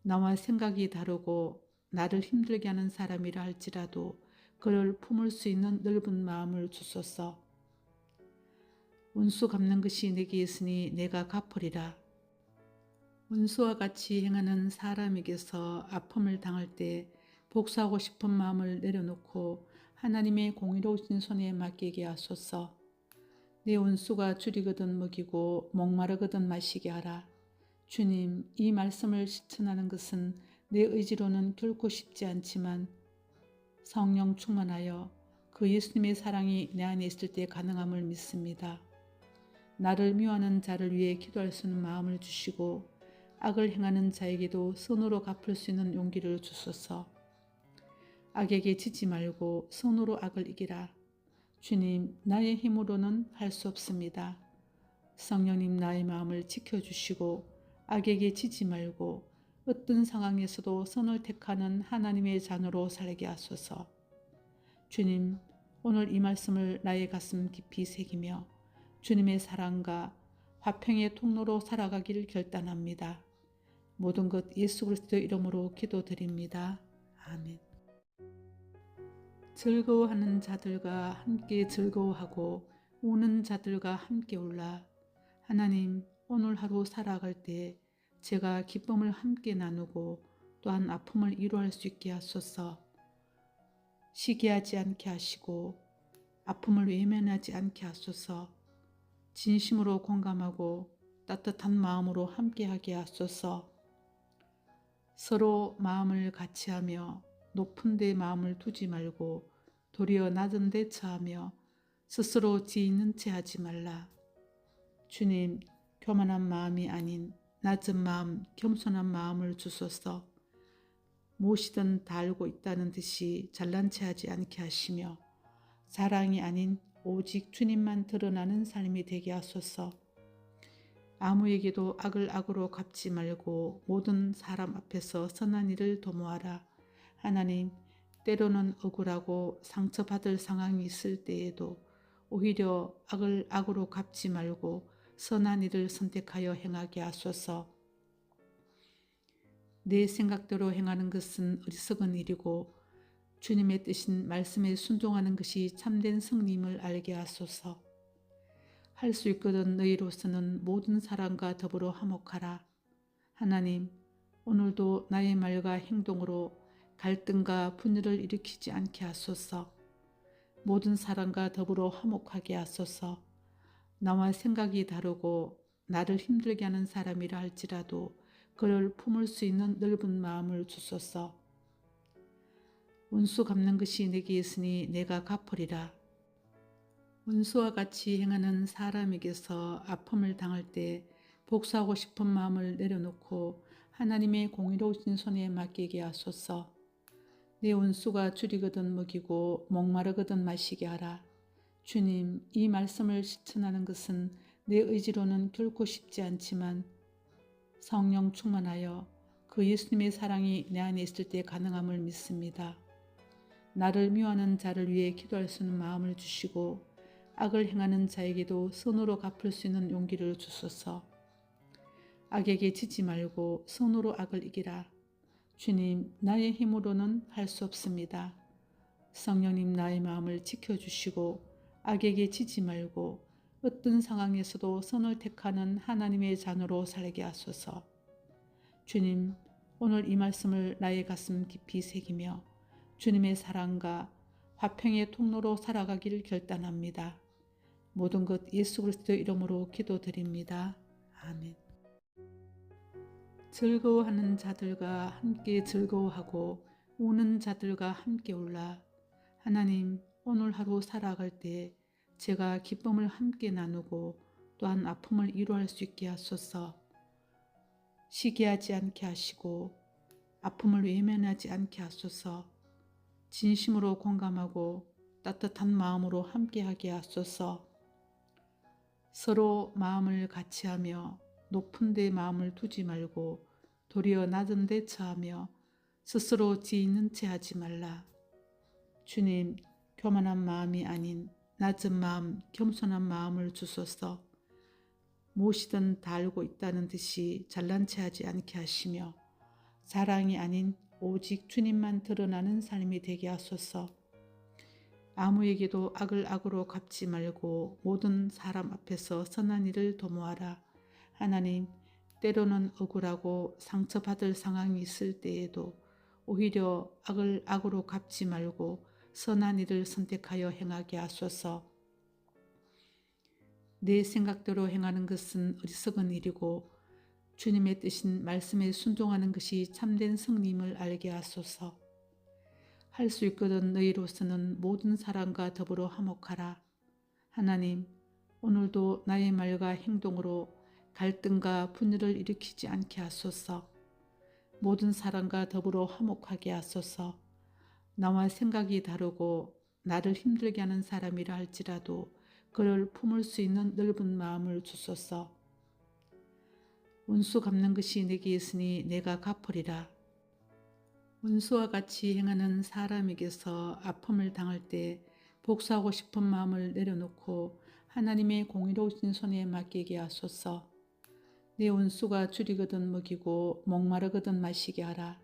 나와 생각이 다르고 나를 힘들게 하는 사람이라 할지라도 그를 품을 수 있는 넓은 마음을 주소서. 원수 갚는 것이 내게 있으니 내가 갚으리라. 원수와 같이 행하는 사람에게서 아픔을 당할 때 복수하고 싶은 마음을 내려놓고 하나님의 공의로우신 손에 맡기게 하소서. 내 원수가 줄이거든 먹이고 목마르거든 마시게 하라. 주님, 이 말씀을 실천하는 것은 내 의지로는 결코 쉽지 않지만 성령 충만하여 그 예수님의 사랑이 내 안에 있을 때 가능함을 믿습니다. 나를 미워하는 자를 위해 기도할 수 있는 마음을 주시고 악을 행하는 자에게도 선으로 갚을 수 있는 용기를 주소서. 악에게 지지 말고 선으로 악을 이기라. 주님, 나의 힘으로는 할 수 없습니다. 성령님, 나의 마음을 지켜주시고 악에게 지지 말고 어떤 상황에서도 선을 택하는 하나님의 자녀로 살게 하소서. 주님, 오늘 이 말씀을 나의 가슴 깊이 새기며 주님의 사랑과 화평의 통로로 살아가기를 결단합니다. 모든 것 예수 그리스도 이름으로 기도드립니다. 아멘. 즐거워하는 자들과 함께 즐거워하고 우는 자들과 함께 울라. 하나님, 오늘 하루 살아갈 때 제가 기쁨을 함께 나누고 또한 아픔을 위로할 수 있게 하소서. 시기하지 않게 하시고 아픔을 외면하지 않게 하소서. 진심으로 공감하고 따뜻한 마음으로 함께하게 하소서. 서로 마음을 같이하며 높은 데 마음을 두지 말고 도리어 낮은 데 처하며 스스로 지있는 채 하지 말라. 주님, 교만한 마음이 아닌 낮은 마음, 겸손한 마음을 주소서. 무엇이든 다 알고 있다는 듯이 잘난 체 하지 않게 하시며 자랑이 아닌 오직 주님만 드러나는 삶이 되게 하소서. 아무에게도 악을 악으로 갚지 말고 모든 사람 앞에서 선한 일을 도모하라. 하나님, 때로는 억울하고 상처받을 상황이 있을 때에도 오히려 악을 악으로 갚지 말고 선한 일을 선택하여 행하게 하소서. 내 생각대로 행하는 것은 어리석은 일이고 주님의 뜻인 말씀에 순종하는 것이 참된 승리임을 알게 하소서. 할 수 있거든 너희로서는 모든 사람과 더불어 화목하라. 하나님, 오늘도 나의 말과 행동으로 갈등과 분열을 일으키지 않게 하소서. 모든 사람과 더불어 화목하게 하소서. 나와 생각이 다르고 나를 힘들게 하는 사람이라 할지라도 그를 품을 수 있는 넓은 마음을 주소서. 원수 갚는 것이 내게 있으니 내가 갚으리라. 원수와 같이 행하는 사람에게서 아픔을 당할 때 복수하고 싶은 마음을 내려놓고 하나님의 공의로우신 손에 맡기게 하소서. 내 원수가 줄이거든 먹이고 목마르거든 마시게 하라. 주님, 이 말씀을 실천하는 것은 내 의지로는 결코 쉽지 않지만 성령 충만하여 그 예수님의 사랑이 내 안에 있을 때 가능함을 믿습니다. 나를 미워하는 자를 위해 기도할 수 있는 마음을 주시고 악을 행하는 자에게도 선으로 갚을 수 있는 용기를 주소서. 악에게 지지 말고 선으로 악을 이기라. 주님, 나의 힘으로는 할 수 없습니다. 성령님, 나의 마음을 지켜주시고 악에게 지지 말고 어떤 상황에서도 선을 택하는 하나님의 자녀로 살게 하소서. 주님, 오늘 이 말씀을 나의 가슴 깊이 새기며 주님의 사랑과 화평의 통로로 살아가기를 결단합니다. 모든 것 예수 그리스도의 이름으로 기도드립니다. 아멘. 즐거워하는 자들과 함께 즐거워하고 우는 자들과 함께 울라. 하나님, 오늘 하루 살아갈 때 제가 기쁨을 함께 나누고 또한 아픔을 이루할 수 있게 하소서. 시기하지 않게 하시고 아픔을 외면하지 않게 하소서. 진심으로 공감하고 따뜻한 마음으로 함께하게 하소서. 서로 마음을 같이하며 높은 데 마음을 두지 말고 도리어 낮은 데 처하며 스스로 지혜 있는 채 하지 말라. 주님, 교만한 마음이 아닌 낮은 마음, 겸손한 마음을 주소서. 무엇이든 다 알고 있다는 듯이 잘난 체 하지 않게 하시며 자랑이 아닌 오직 주님만 드러나는 삶이 되게 하소서. 아무에게도 악을 악으로 갚지 말고 모든 사람 앞에서 선한 일을 도모하라. 하나님, 때로는 억울하고 상처받을 상황이 있을 때에도 오히려 악을 악으로 갚지 말고 선한 일을 선택하여 행하게 하소서. 내 생각대로 행하는 것은 어리석은 일이고 주님의 뜻인 말씀에 순종하는 것이 참된 승리임을 알게 하소서. 할 수 있거든 너희로서는 모든 사람과 더불어 화목하라. 하나님, 오늘도 나의 말과 행동으로 갈등과 분열을 일으키지 않게 하소서. 모든 사람과 더불어 화목하게 하소서. 나와 생각이 다르고 나를 힘들게 하는 사람이라 할지라도 그를 품을 수 있는 넓은 마음을 주소서. 원수 갚는 것이 내게 있으니 내가 갚으리라. 원수와 같이 행하는 사람에게서 아픔을 당할 때 복수하고 싶은 마음을 내려놓고 하나님의 공의로우신 손에 맡기게 하소서. 내 원수가 줄이거든 먹이고 목마르거든 마시게 하라.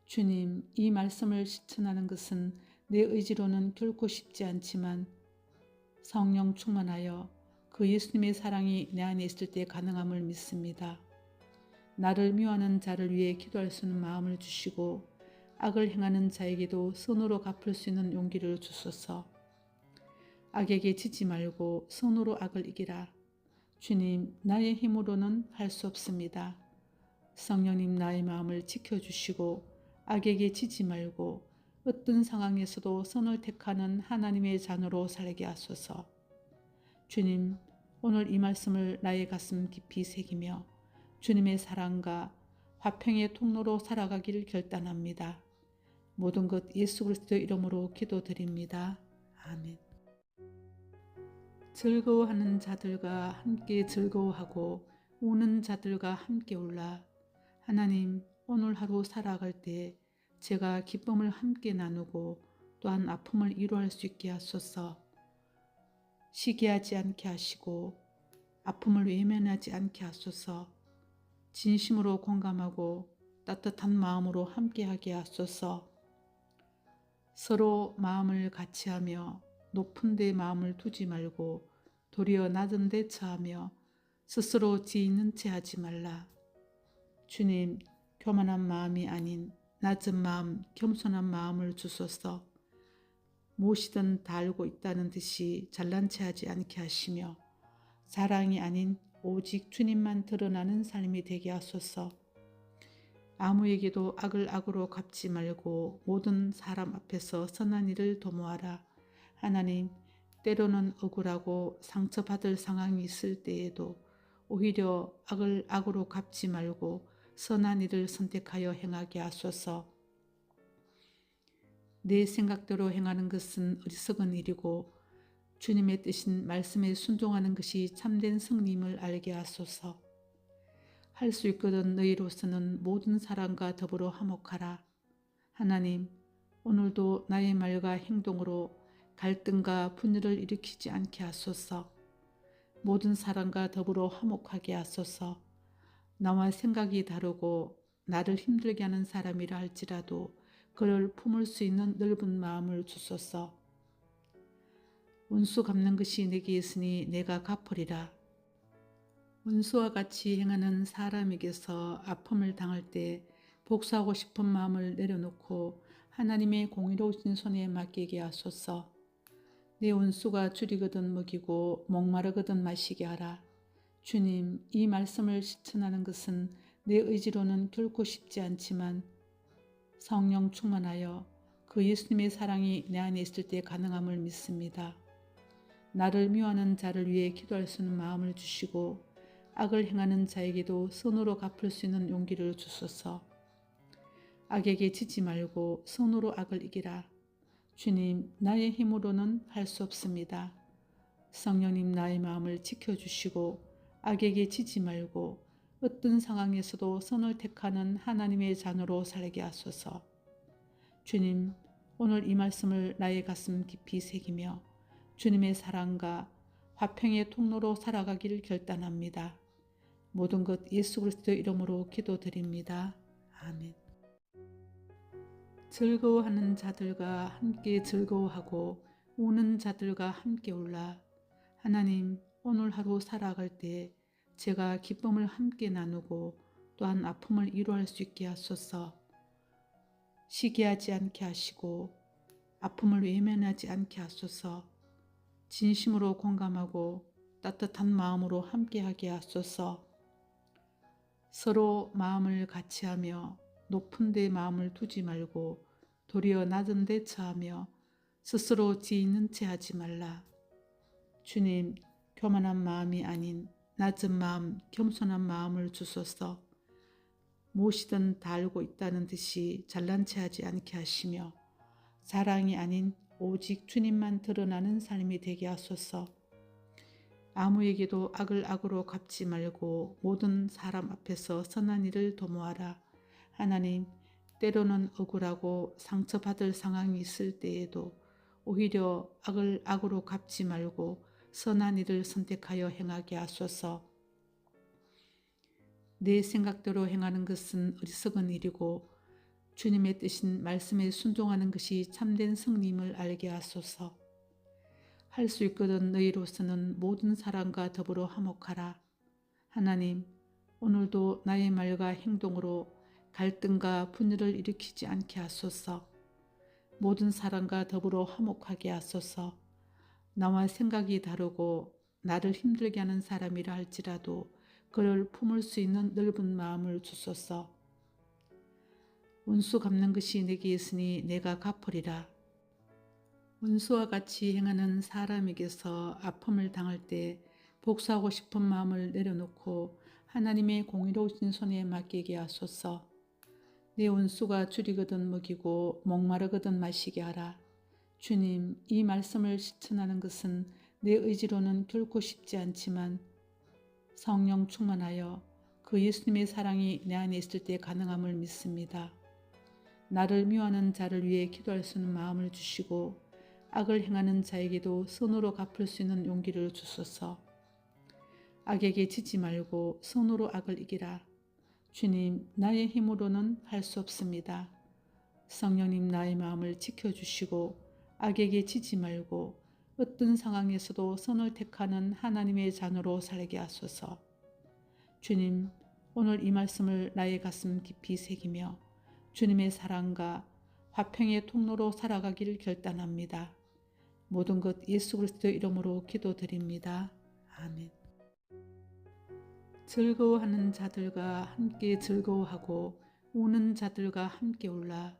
주님, 이 말씀을 실천하는 것은 내 의지로는 결코 쉽지 않지만 성령 충만하여 그 예수님의 사랑이 내 안에 있을 때 가능함을 믿습니다. 나를 미워하는 자를 위해 기도할 수 있는 마음을 주시고 악을 행하는 자에게도 선으로 갚을 수 있는 용기를 주소서. 악에게 지지 말고 선으로 악을 이기라. 주님, 나의 힘으로는 할 수 없습니다. 성령님, 나의 마음을 지켜주시고 악에게 지지 말고 어떤 상황에서도 선을 택하는 하나님의 자녀로 살게 하소서. 주님, 오늘 이 말씀을 나의 가슴 깊이 새기며 주님의 사랑과 화평의 통로로 살아가기를 결단합니다. 모든 것 예수 그리스도의 이름으로 기도드립니다. 아멘. 즐거워하는 자들과 함께 즐거워하고 우는 자들과 함께 울라. 하나님, 오늘 하루 살아갈 때 제가 기쁨을 함께 나누고 또한 아픔을 이루할 수 있게 하소서. 시기하지 않게 하시고 아픔을 외면하지 않게 하소서. 진심으로 공감하고 따뜻한 마음으로 함께하게 하소서. 서로 마음을 같이하며 높은 데 마음을 두지 말고 도리어 낮은 데 처하며 스스로 지혜 있는 채 하지 말라. 주님, 교만한 마음이 아닌 낮은 마음, 겸손한 마음을 주소서. 무엇이든 다 알고 있다는 듯이 잘난 체 하지 않게 하시며 자랑이 아닌 오직 주님만 드러나는 삶이 되게 하소서. 아무에게도 악을 악으로 갚지 말고 모든 사람 앞에서 선한 일을 도모하라. 하나님, 때로는 억울하고 상처받을 상황이 있을 때에도 오히려 악을 악으로 갚지 말고 선한 일을 선택하여 행하게 하소서. 내 생각대로 행하는 것은 어리석은 일이고 주님의 뜻인 말씀에 순종하는 것이 참된 승리임을 알게 하소서. 할 수 있거든 너희로서는 모든 사람과 더불어 화목하라. 하나님, 오늘도 나의 말과 행동으로 갈등과 분열을 일으키지 않게 하소서. 모든 사람과 더불어 화목하게 하소서. 나와 생각이 다르고 나를 힘들게 하는 사람이라 할지라도 그를 품을 수 있는 넓은 마음을 주소서. 원수 갚는 것이 내게 있으니 내가 갚으리라. 원수와 같이 행하는 사람에게서 아픔을 당할 때 복수하고 싶은 마음을 내려놓고 하나님의 공의로우신 손에 맡기게 하소서. 내 원수가 줄이거든 먹이고 목마르거든 마시게 하라. 주님, 이 말씀을 실천하는 것은 내 의지로는 결코 쉽지 않지만 성령 충만하여 그 예수님의 사랑이 내 안에 있을 때 가능함을 믿습니다. 나를 미워하는 자를 위해 기도할 수 있는 마음을 주시고 악을 행하는 자에게도 선으로 갚을 수 있는 용기를 주소서. 악에게 지지 말고 선으로 악을 이기라. 주님, 나의 힘으로는 할 수 없습니다. 성령님, 나의 마음을 지켜주시고 악에게 지지 말고 어떤 상황에서도 선을 택하는 하나님의 자녀로 살게 하소서. 주님, 오늘 이 말씀을 나의 가슴 깊이 새기며 주님의 사랑과 화평의 통로로 살아가기를 결단합니다. 모든 것 예수 그리스도 이름으로 기도드립니다. 아멘. 즐거워하는 자들과 함께 즐거워하고 우는 자들과 함께 울라. 하나님, 오늘 하루 살아갈 때 제가 기쁨을 함께 나누고 또한 아픔을 이루할 수 있게 하소서. 시기하지 않게 하시고 아픔을 외면하지 않게 하소서. 진심으로 공감하고 따뜻한 마음으로 함께하게 하소서. 서로 마음을 같이하며 높은 데 마음을 두지 말고 도리어 낮은 데 처하며 스스로 지혜 있는 채 하지 말라. 주님, 교만한 마음이 아닌 낮은 마음, 겸손한 마음을 주소서. 무엇이든 다 알고 있다는 듯이 잘난 체 하지 않게 하시며 자랑이 아닌 오직 주님만 드러나는 삶이 되게 하소서. 아무에게도 악을 악으로 갚지 말고 모든 사람 앞에서 선한 일을 도모하라. 하나님, 때로는 억울하고 상처받을 상황이 있을 때에도 오히려 악을 악으로 갚지 말고 선한 일을 선택하여 행하게 하소서. 내 생각대로 행하는 것은 어리석은 일이고 주님의 뜻인 말씀에 순종하는 것이 참된 승리임을 알게 하소서. 할 수 있거든 너희로서는 모든 사람과 더불어 화목하라. 하나님, 오늘도 나의 말과 행동으로 갈등과 분열을 일으키지 않게 하소서. 모든 사람과 더불어 화목하게 하소서. 나와 생각이 다르고 나를 힘들게 하는 사람이라 할지라도 그를 품을 수 있는 넓은 마음을 주소서. 원수 갚는 것이 내게 있으니 내가 갚으리라. 원수와 같이 행하는 사람에게서 아픔을 당할 때 복수하고 싶은 마음을 내려놓고 하나님의 공의로우신 손에 맡기게 하소서. 내 원수가 줄이거든 먹이고 목마르거든 마시게 하라. 주님, 이 말씀을 실천하는 것은 내 의지로는 결코 쉽지 않지만 성령 충만하여 그 예수님의 사랑이 내 안에 있을 때 가능함을 믿습니다. 나를 미워하는 자를 위해 기도할 수 있는 마음을 주시고 악을 행하는 자에게도 선으로 갚을 수 있는 용기를 주소서. 악에게 지지 말고 선으로 악을 이기라. 주님, 나의 힘으로는 할 수 없습니다. 성령님, 나의 마음을 지켜주시고 악에게 지지 말고 어떤 상황에서도 선을 택하는 하나님의 자녀로 살게 하소서. 주님, 오늘 이 말씀을 나의 가슴 깊이 새기며 주님의 사랑과 화평의 통로로 살아가기를 결단합니다. 모든 것 예수 그리스도 이름으로 기도드립니다. 아멘. 즐거워하는 자들과 함께 즐거워하고 우는 자들과 함께 울라.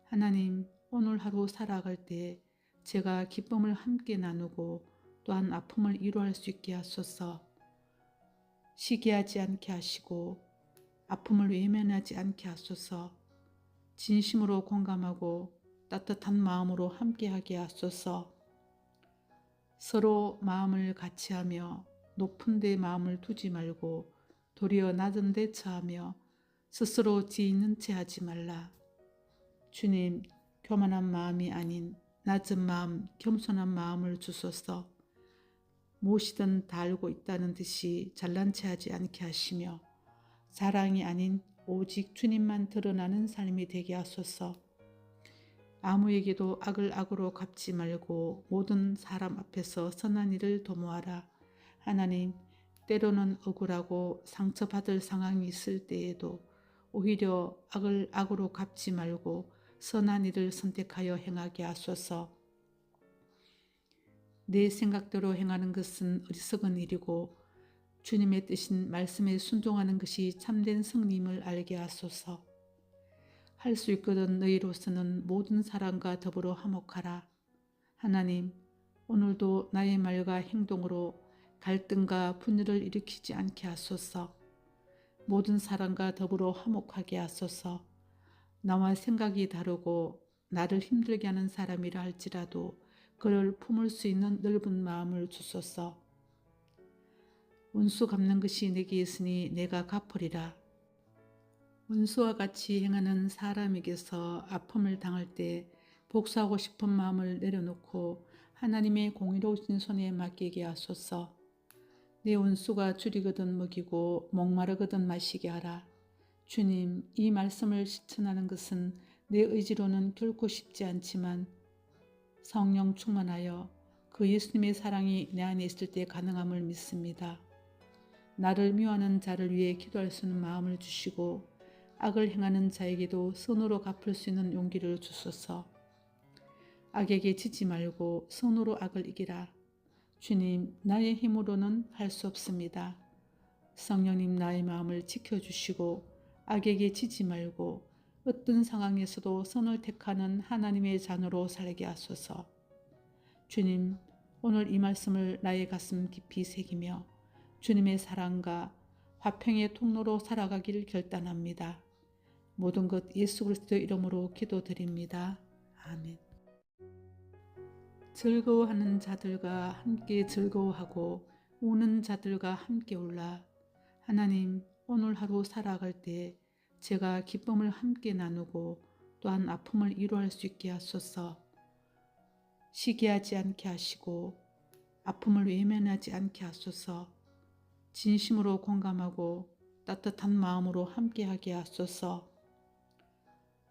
하나님, 오늘 하루 살아갈 때 제가 기쁨을 함께 나누고 또한 아픔을 이루할 수 있게 하소서. 시기하지 않게 하시고 아픔을 외면하지 않게 하소서. 진심으로 공감하고 따뜻한 마음으로 함께하게 하소서. 서로 마음을 같이하며 높은 데 마음을 두지 말고 도리어 낮은 데 처하며 스스로 지있는 채 하지 말라. 주님, 교만한 마음이 아닌 낮은 마음, 겸손한 마음을 주소서. 무엇이든 다 알고 있다는 듯이 잘난 체 하지 않게 하시며 자랑이 아닌 오직 주님만 드러나는 삶이 되게 하소서. 아무에게도 악을 악으로 갚지 말고 모든 사람 앞에서 선한 일을 도모하라. 하나님, 때로는 억울하고 상처받을 상황이 있을 때에도 오히려 악을 악으로 갚지 말고 선한 일을 선택하여 행하게 하소서. 내 생각대로 행하는 것은 어리석은 일이고 주님의 뜻인 말씀에 순종하는 것이 참된 승리임을 알게 하소서. 할 수 있거든 너희로서는 모든 사람과 더불어 화목하라. 하나님, 오늘도 나의 말과 행동으로 갈등과 분열을 일으키지 않게 하소서. 모든 사람과 더불어 화목하게 하소서. 나와 생각이 다르고 나를 힘들게 하는 사람이라 할지라도 그를 품을 수 있는 넓은 마음을 주소서. 원수 갚는 것이 내게 있으니 내가 갚으리라. 원수와 같이 행하는 사람에게서 아픔을 당할 때 복수하고 싶은 마음을 내려놓고 하나님의 공의로우신 손에 맡기게 하소서. 내 원수가 줄이거든 먹이고 목마르거든 마시게 하라. 주님, 이 말씀을 실천하는 것은 내 의지로는 결코 쉽지 않지만 성령 충만하여 그 예수님의 사랑이 내 안에 있을 때 가능함을 믿습니다. 나를 미워하는 자를 위해 기도할 수 있는 마음을 주시고 악을 행하는 자에게도 선으로 갚을 수 있는 용기를 주소서. 악에게 지지 말고 선으로 악을 이기라. 주님, 나의 힘으로는 할 수 없습니다. 성령님, 나의 마음을 지켜주시고 악에게 지지 말고 어떤 상황에서도 선을 택하는 하나님의 자녀로 살게 하소서. 주님, 오늘 이 말씀을 나의 가슴 깊이 새기며 주님의 사랑과 화평의 통로로 살아가기를 결단합니다. 모든 것 예수 그리스도 이름으로 기도드립니다. 아멘. 즐거워하는 자들과 함께 즐거워하고 우는 자들과 함께 울라. 하나님, 오늘 하루 살아갈 때 제가 기쁨을 함께 나누고 또한 아픔을 이루할 수 있게 하소서. 시기하지 않게 하시고 아픔을 외면하지 않게 하소서. 진심으로 공감하고 따뜻한 마음으로 함께하게 하소서.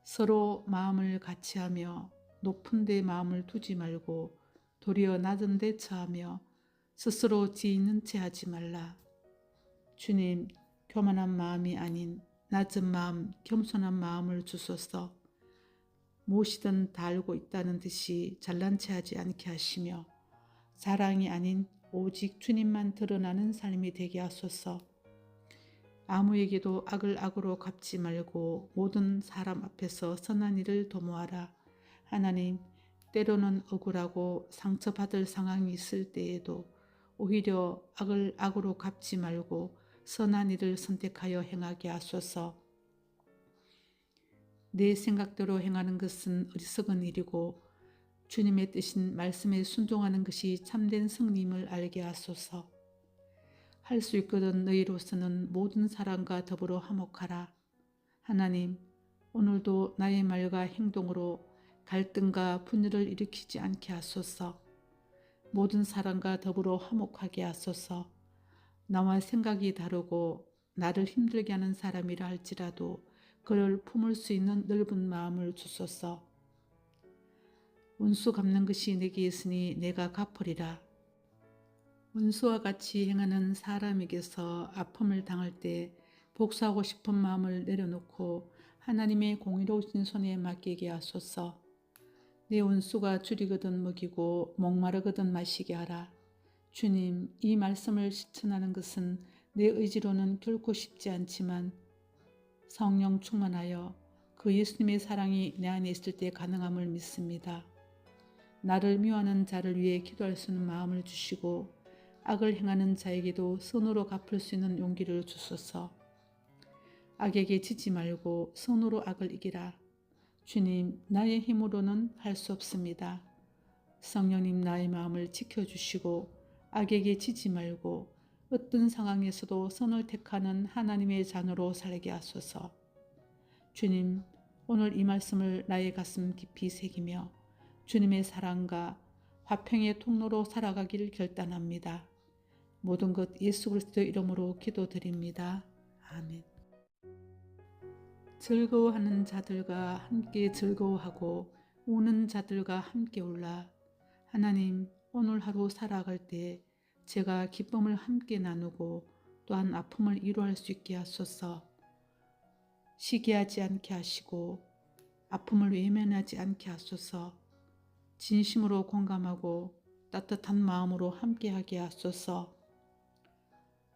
서로 마음을 같이하며 높은 데 마음을 두지 말고 도리어 낮은 데 처하며 스스로 지있는 채 하지 말라. 주님, 교만한 마음이 아닌 낮은 마음, 겸손한 마음을 주소서. 무엇이든 다 알고 있다는 듯이 잘난 체 하지 않게 하시며 자랑이 아닌 오직 주님만 드러나는 삶이 되게 하소서. 아무에게도 악을 악으로 갚지 말고 모든 사람 앞에서 선한 일을 도모하라. 하나님, 때로는 억울하고 상처받을 상황이 있을 때에도 오히려 악을 악으로 갚지 말고 선한 일을 선택하여 행하게 하소서. 내 생각대로 행하는 것은 어리석은 일이고 주님의 뜻인 말씀에 순종하는 것이 참된 승리임을 알게 하소서. 할 수 있거든 너희로서는 모든 사람과 더불어 화목하라. 하나님, 오늘도 나의 말과 행동으로 갈등과 분열을 일으키지 않게 하소서. 모든 사람과 더불어 화목하게 하소서. 나와 생각이 다르고 나를 힘들게 하는 사람이라 할지라도 그를 품을 수 있는 넓은 마음을 주소서. 원수 갚는 것이 내게 있으니 내가 갚으리라. 원수와 같이 행하는 사람에게서 아픔을 당할 때 복수하고 싶은 마음을 내려놓고 하나님의 공의로우신 손에 맡기게 하소서. 내 원수가 줄이거든 먹이고 목마르거든 마시게 하라. 주님, 이 말씀을 실천하는 것은 내 의지로는 결코 쉽지 않지만 성령 충만하여 그 예수님의 사랑이 내 안에 있을 때 가능함을 믿습니다. 나를 미워하는 자를 위해 기도할 수 있는 마음을 주시고 악을 행하는 자에게도 선으로 갚을 수 있는 용기를 주소서. 악에게 지지 말고 선으로 악을 이기라. 주님, 나의 힘으로는 할 수 없습니다. 성령님, 나의 마음을 지켜주시고 악에게 지지 말고 어떤 상황에서도 선을 택하는 하나님의 자녀로 살게 하소서. 주님, 오늘 이 말씀을 나의 가슴 깊이 새기며 주님의 사랑과 화평의 통로로 살아가기를 결단합니다. 모든 것 예수 그리스도 이름으로 기도드립니다. 아멘. 즐거워하는 자들과 함께 즐거워하고 우는 자들과 함께 울라. 하나님, 오늘 하루 살아갈 때 제가 기쁨을 함께 나누고 또한 아픔을 이루할 수 있게 하소서. 시기하지 않게 하시고 아픔을 외면하지 않게 하소서. 진심으로 공감하고 따뜻한 마음으로 함께하게 하소서.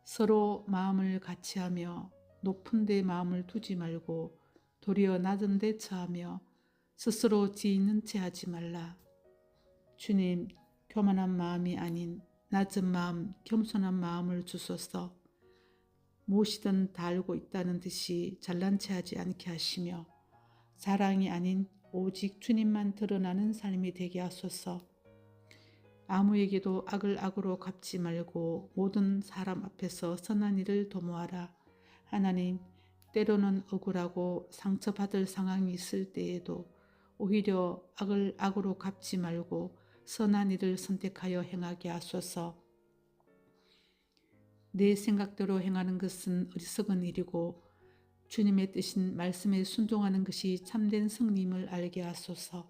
서로 마음을 같이하며 높은 데 마음을 두지 말고 도리어 낮은 데 처하며 스스로 지있는 채 하지 말라. 주님, 교만한 마음이 아닌 낮은 마음, 겸손한 마음을 주소서. 무엇이든 다 알고 있다는 듯이 잘난 체 하지 않게 하시며 자랑이 아닌 오직 주님만 드러나는 삶이 되게 하소서. 아무에게도 악을 악으로 갚지 말고 모든 사람 앞에서 선한 일을 도모하라. 하나님, 때로는 억울하고 상처받을 상황이 있을 때에도 오히려 악을 악으로 갚지 말고 선한 일을 선택하여 행하게 하소서. 내 생각대로 행하는 것은 어리석은 일이고 주님의 뜻인 말씀에 순종하는 것이 참된 승리임을 알게 하소서.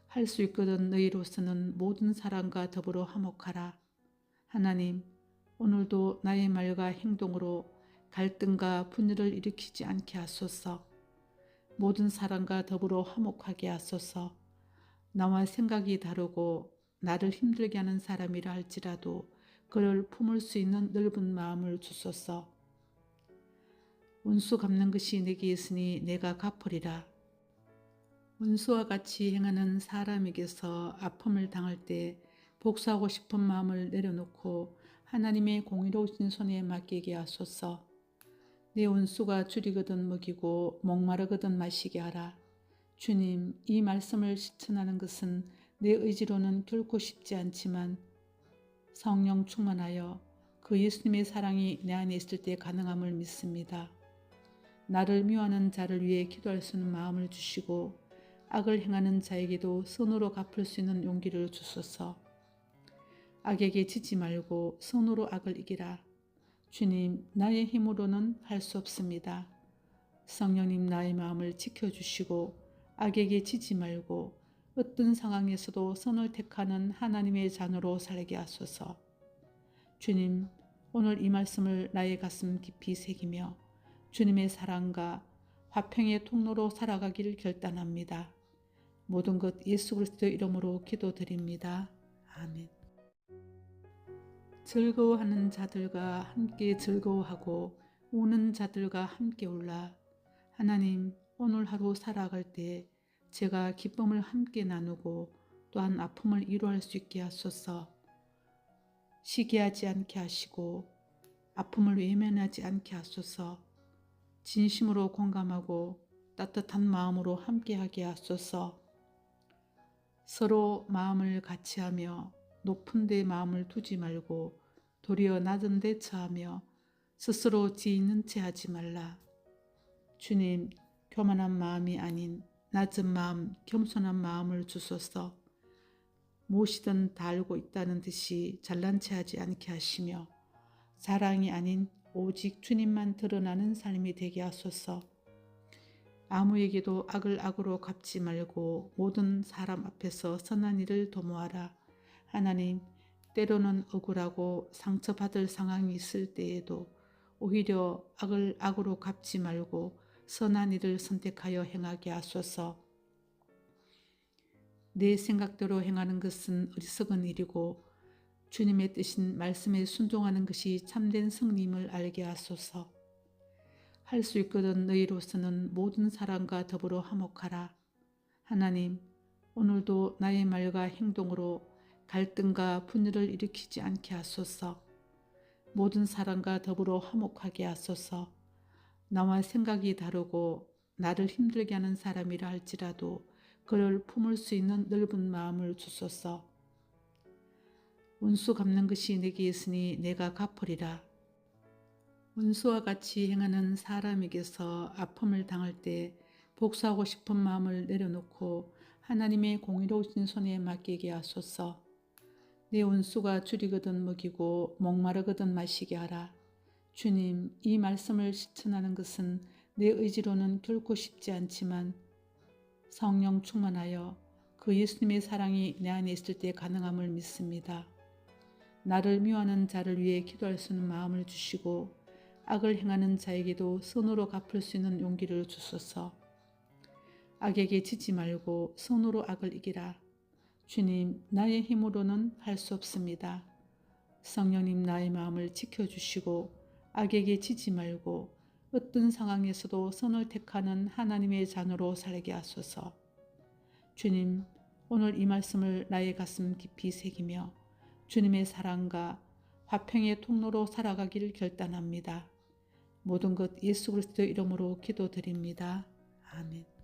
할 수 있거든 너희로서는 모든 사람과 더불어 화목하라. 하나님, 오늘도 나의 말과 행동으로 갈등과 분열을 일으키지 않게 하소서. 모든 사람과 더불어 화목하게 하소서. 나와 생각이 다르고 나를 힘들게 하는 사람이라 할지라도 그를 품을 수 있는 넓은 마음을 주소서. 원수 갚는 것이 내게 있으니 내가 갚으리라. 원수와 같이 행하는 사람에게서 아픔을 당할 때 복수하고 싶은 마음을 내려놓고 하나님의 공의로우신 손에 맡기게 하소서. 내 원수가 줄이거든 먹이고 목마르거든 마시게 하라. 주님, 이 말씀을 실천하는 것은 내 의지로는 결코 쉽지 않지만 성령 충만하여 그 예수님의 사랑이 내 안에 있을 때 가능함을 믿습니다. 나를 미워하는 자를 위해 기도할 수 있는 마음을 주시고 악을 행하는 자에게도 선으로 갚을 수 있는 용기를 주소서. 악에게 지지 말고 선으로 악을 이기라. 주님, 나의 힘으로는 할 수 없습니다. 성령님, 나의 마음을 지켜주시고 악에게 지지 말고 어떤 상황에서도 선을 택하는 하나님의 자녀로 살게 하소서. 주님, 오늘 이 말씀을 나의 가슴 깊이 새기며 주님의 사랑과 화평의 통로로 살아가기를 결단합니다. 모든 것 예수 그리스도 이름으로 기도드립니다. 아멘. 즐거워하는 자들과 함께 즐거워하고 우는 자들과 함께 울라. 하나님, 오늘 하루 살아갈 때 제가 기쁨을 함께 나누고 또한 아픔을 이루할 수 있게 하소서. 시기하지 않게 하시고 아픔을 외면하지 않게 하소서. 진심으로 공감하고 따뜻한 마음으로 함께하게 하소서. 서로 마음을 같이하며 높은 데 마음을 두지 말고 도리어 낮은 데 처하며 스스로 지있는 채 하지 말라. 주님, 교만한 마음이 아닌 낮은 마음, 겸손한 마음을 주소서. 무엇이든 다 알고 있다는 듯이 잘난 체 하지 않게 하시며 자랑이 아닌 오직 주님만 드러나는 삶이 되게 하소서. 아무에게도 악을 악으로 갚지 말고 모든 사람 앞에서 선한 일을 도모하라. 하나님, 때로는 억울하고 상처받을 상황이 있을 때에도 오히려 악을 악으로 갚지 말고 선한 일을 선택하여 행하게 하소서. 내 생각대로 행하는 것은 어리석은 일이고 주님의 뜻인 말씀에 순종하는 것이 참된 승리임을 알게 하소서. 할 수 있거든 너희로서는 모든 사람과 더불어 화목하라. 하나님, 오늘도 나의 말과 행동으로 갈등과 분열을 일으키지 않게 하소서. 모든 사람과 더불어 화목하게 하소서. 나와 생각이 다르고 나를 힘들게 하는 사람이라 할지라도 그를 품을 수 있는 넓은 마음을 주소서. 원수 갚는 것이 내게 있으니 내가 갚으리라. 원수와 같이 행하는 사람에게서 아픔을 당할 때 복수하고 싶은 마음을 내려놓고 하나님의 공의로우신 손에 맡기게 하소서. 내 원수가 줄이거든 먹이고 목마르거든 마시게 하라. 주님, 이 말씀을 실천하는 것은 내 의지로는 결코 쉽지 않지만 성령 충만하여 그 예수님의 사랑이 내 안에 있을 때 가능함을 믿습니다. 나를 미워하는 자를 위해 기도할 수 있는 마음을 주시고 악을 행하는 자에게도 선으로 갚을 수 있는 용기를 주소서. 악에게 지지 말고 선으로 악을 이기라. 주님, 나의 힘으로는 할 수 없습니다. 성령님, 나의 마음을 지켜주시고 악에게 지지 말고 어떤 상황에서도 선을 택하는 하나님의 자녀로 살게 하소서. 주님, 오늘 이 말씀을 나의 가슴 깊이 새기며 주님의 사랑과 화평의 통로로 살아가기를 결단합니다. 모든 것 예수 그리스도 이름으로 기도드립니다. 아멘.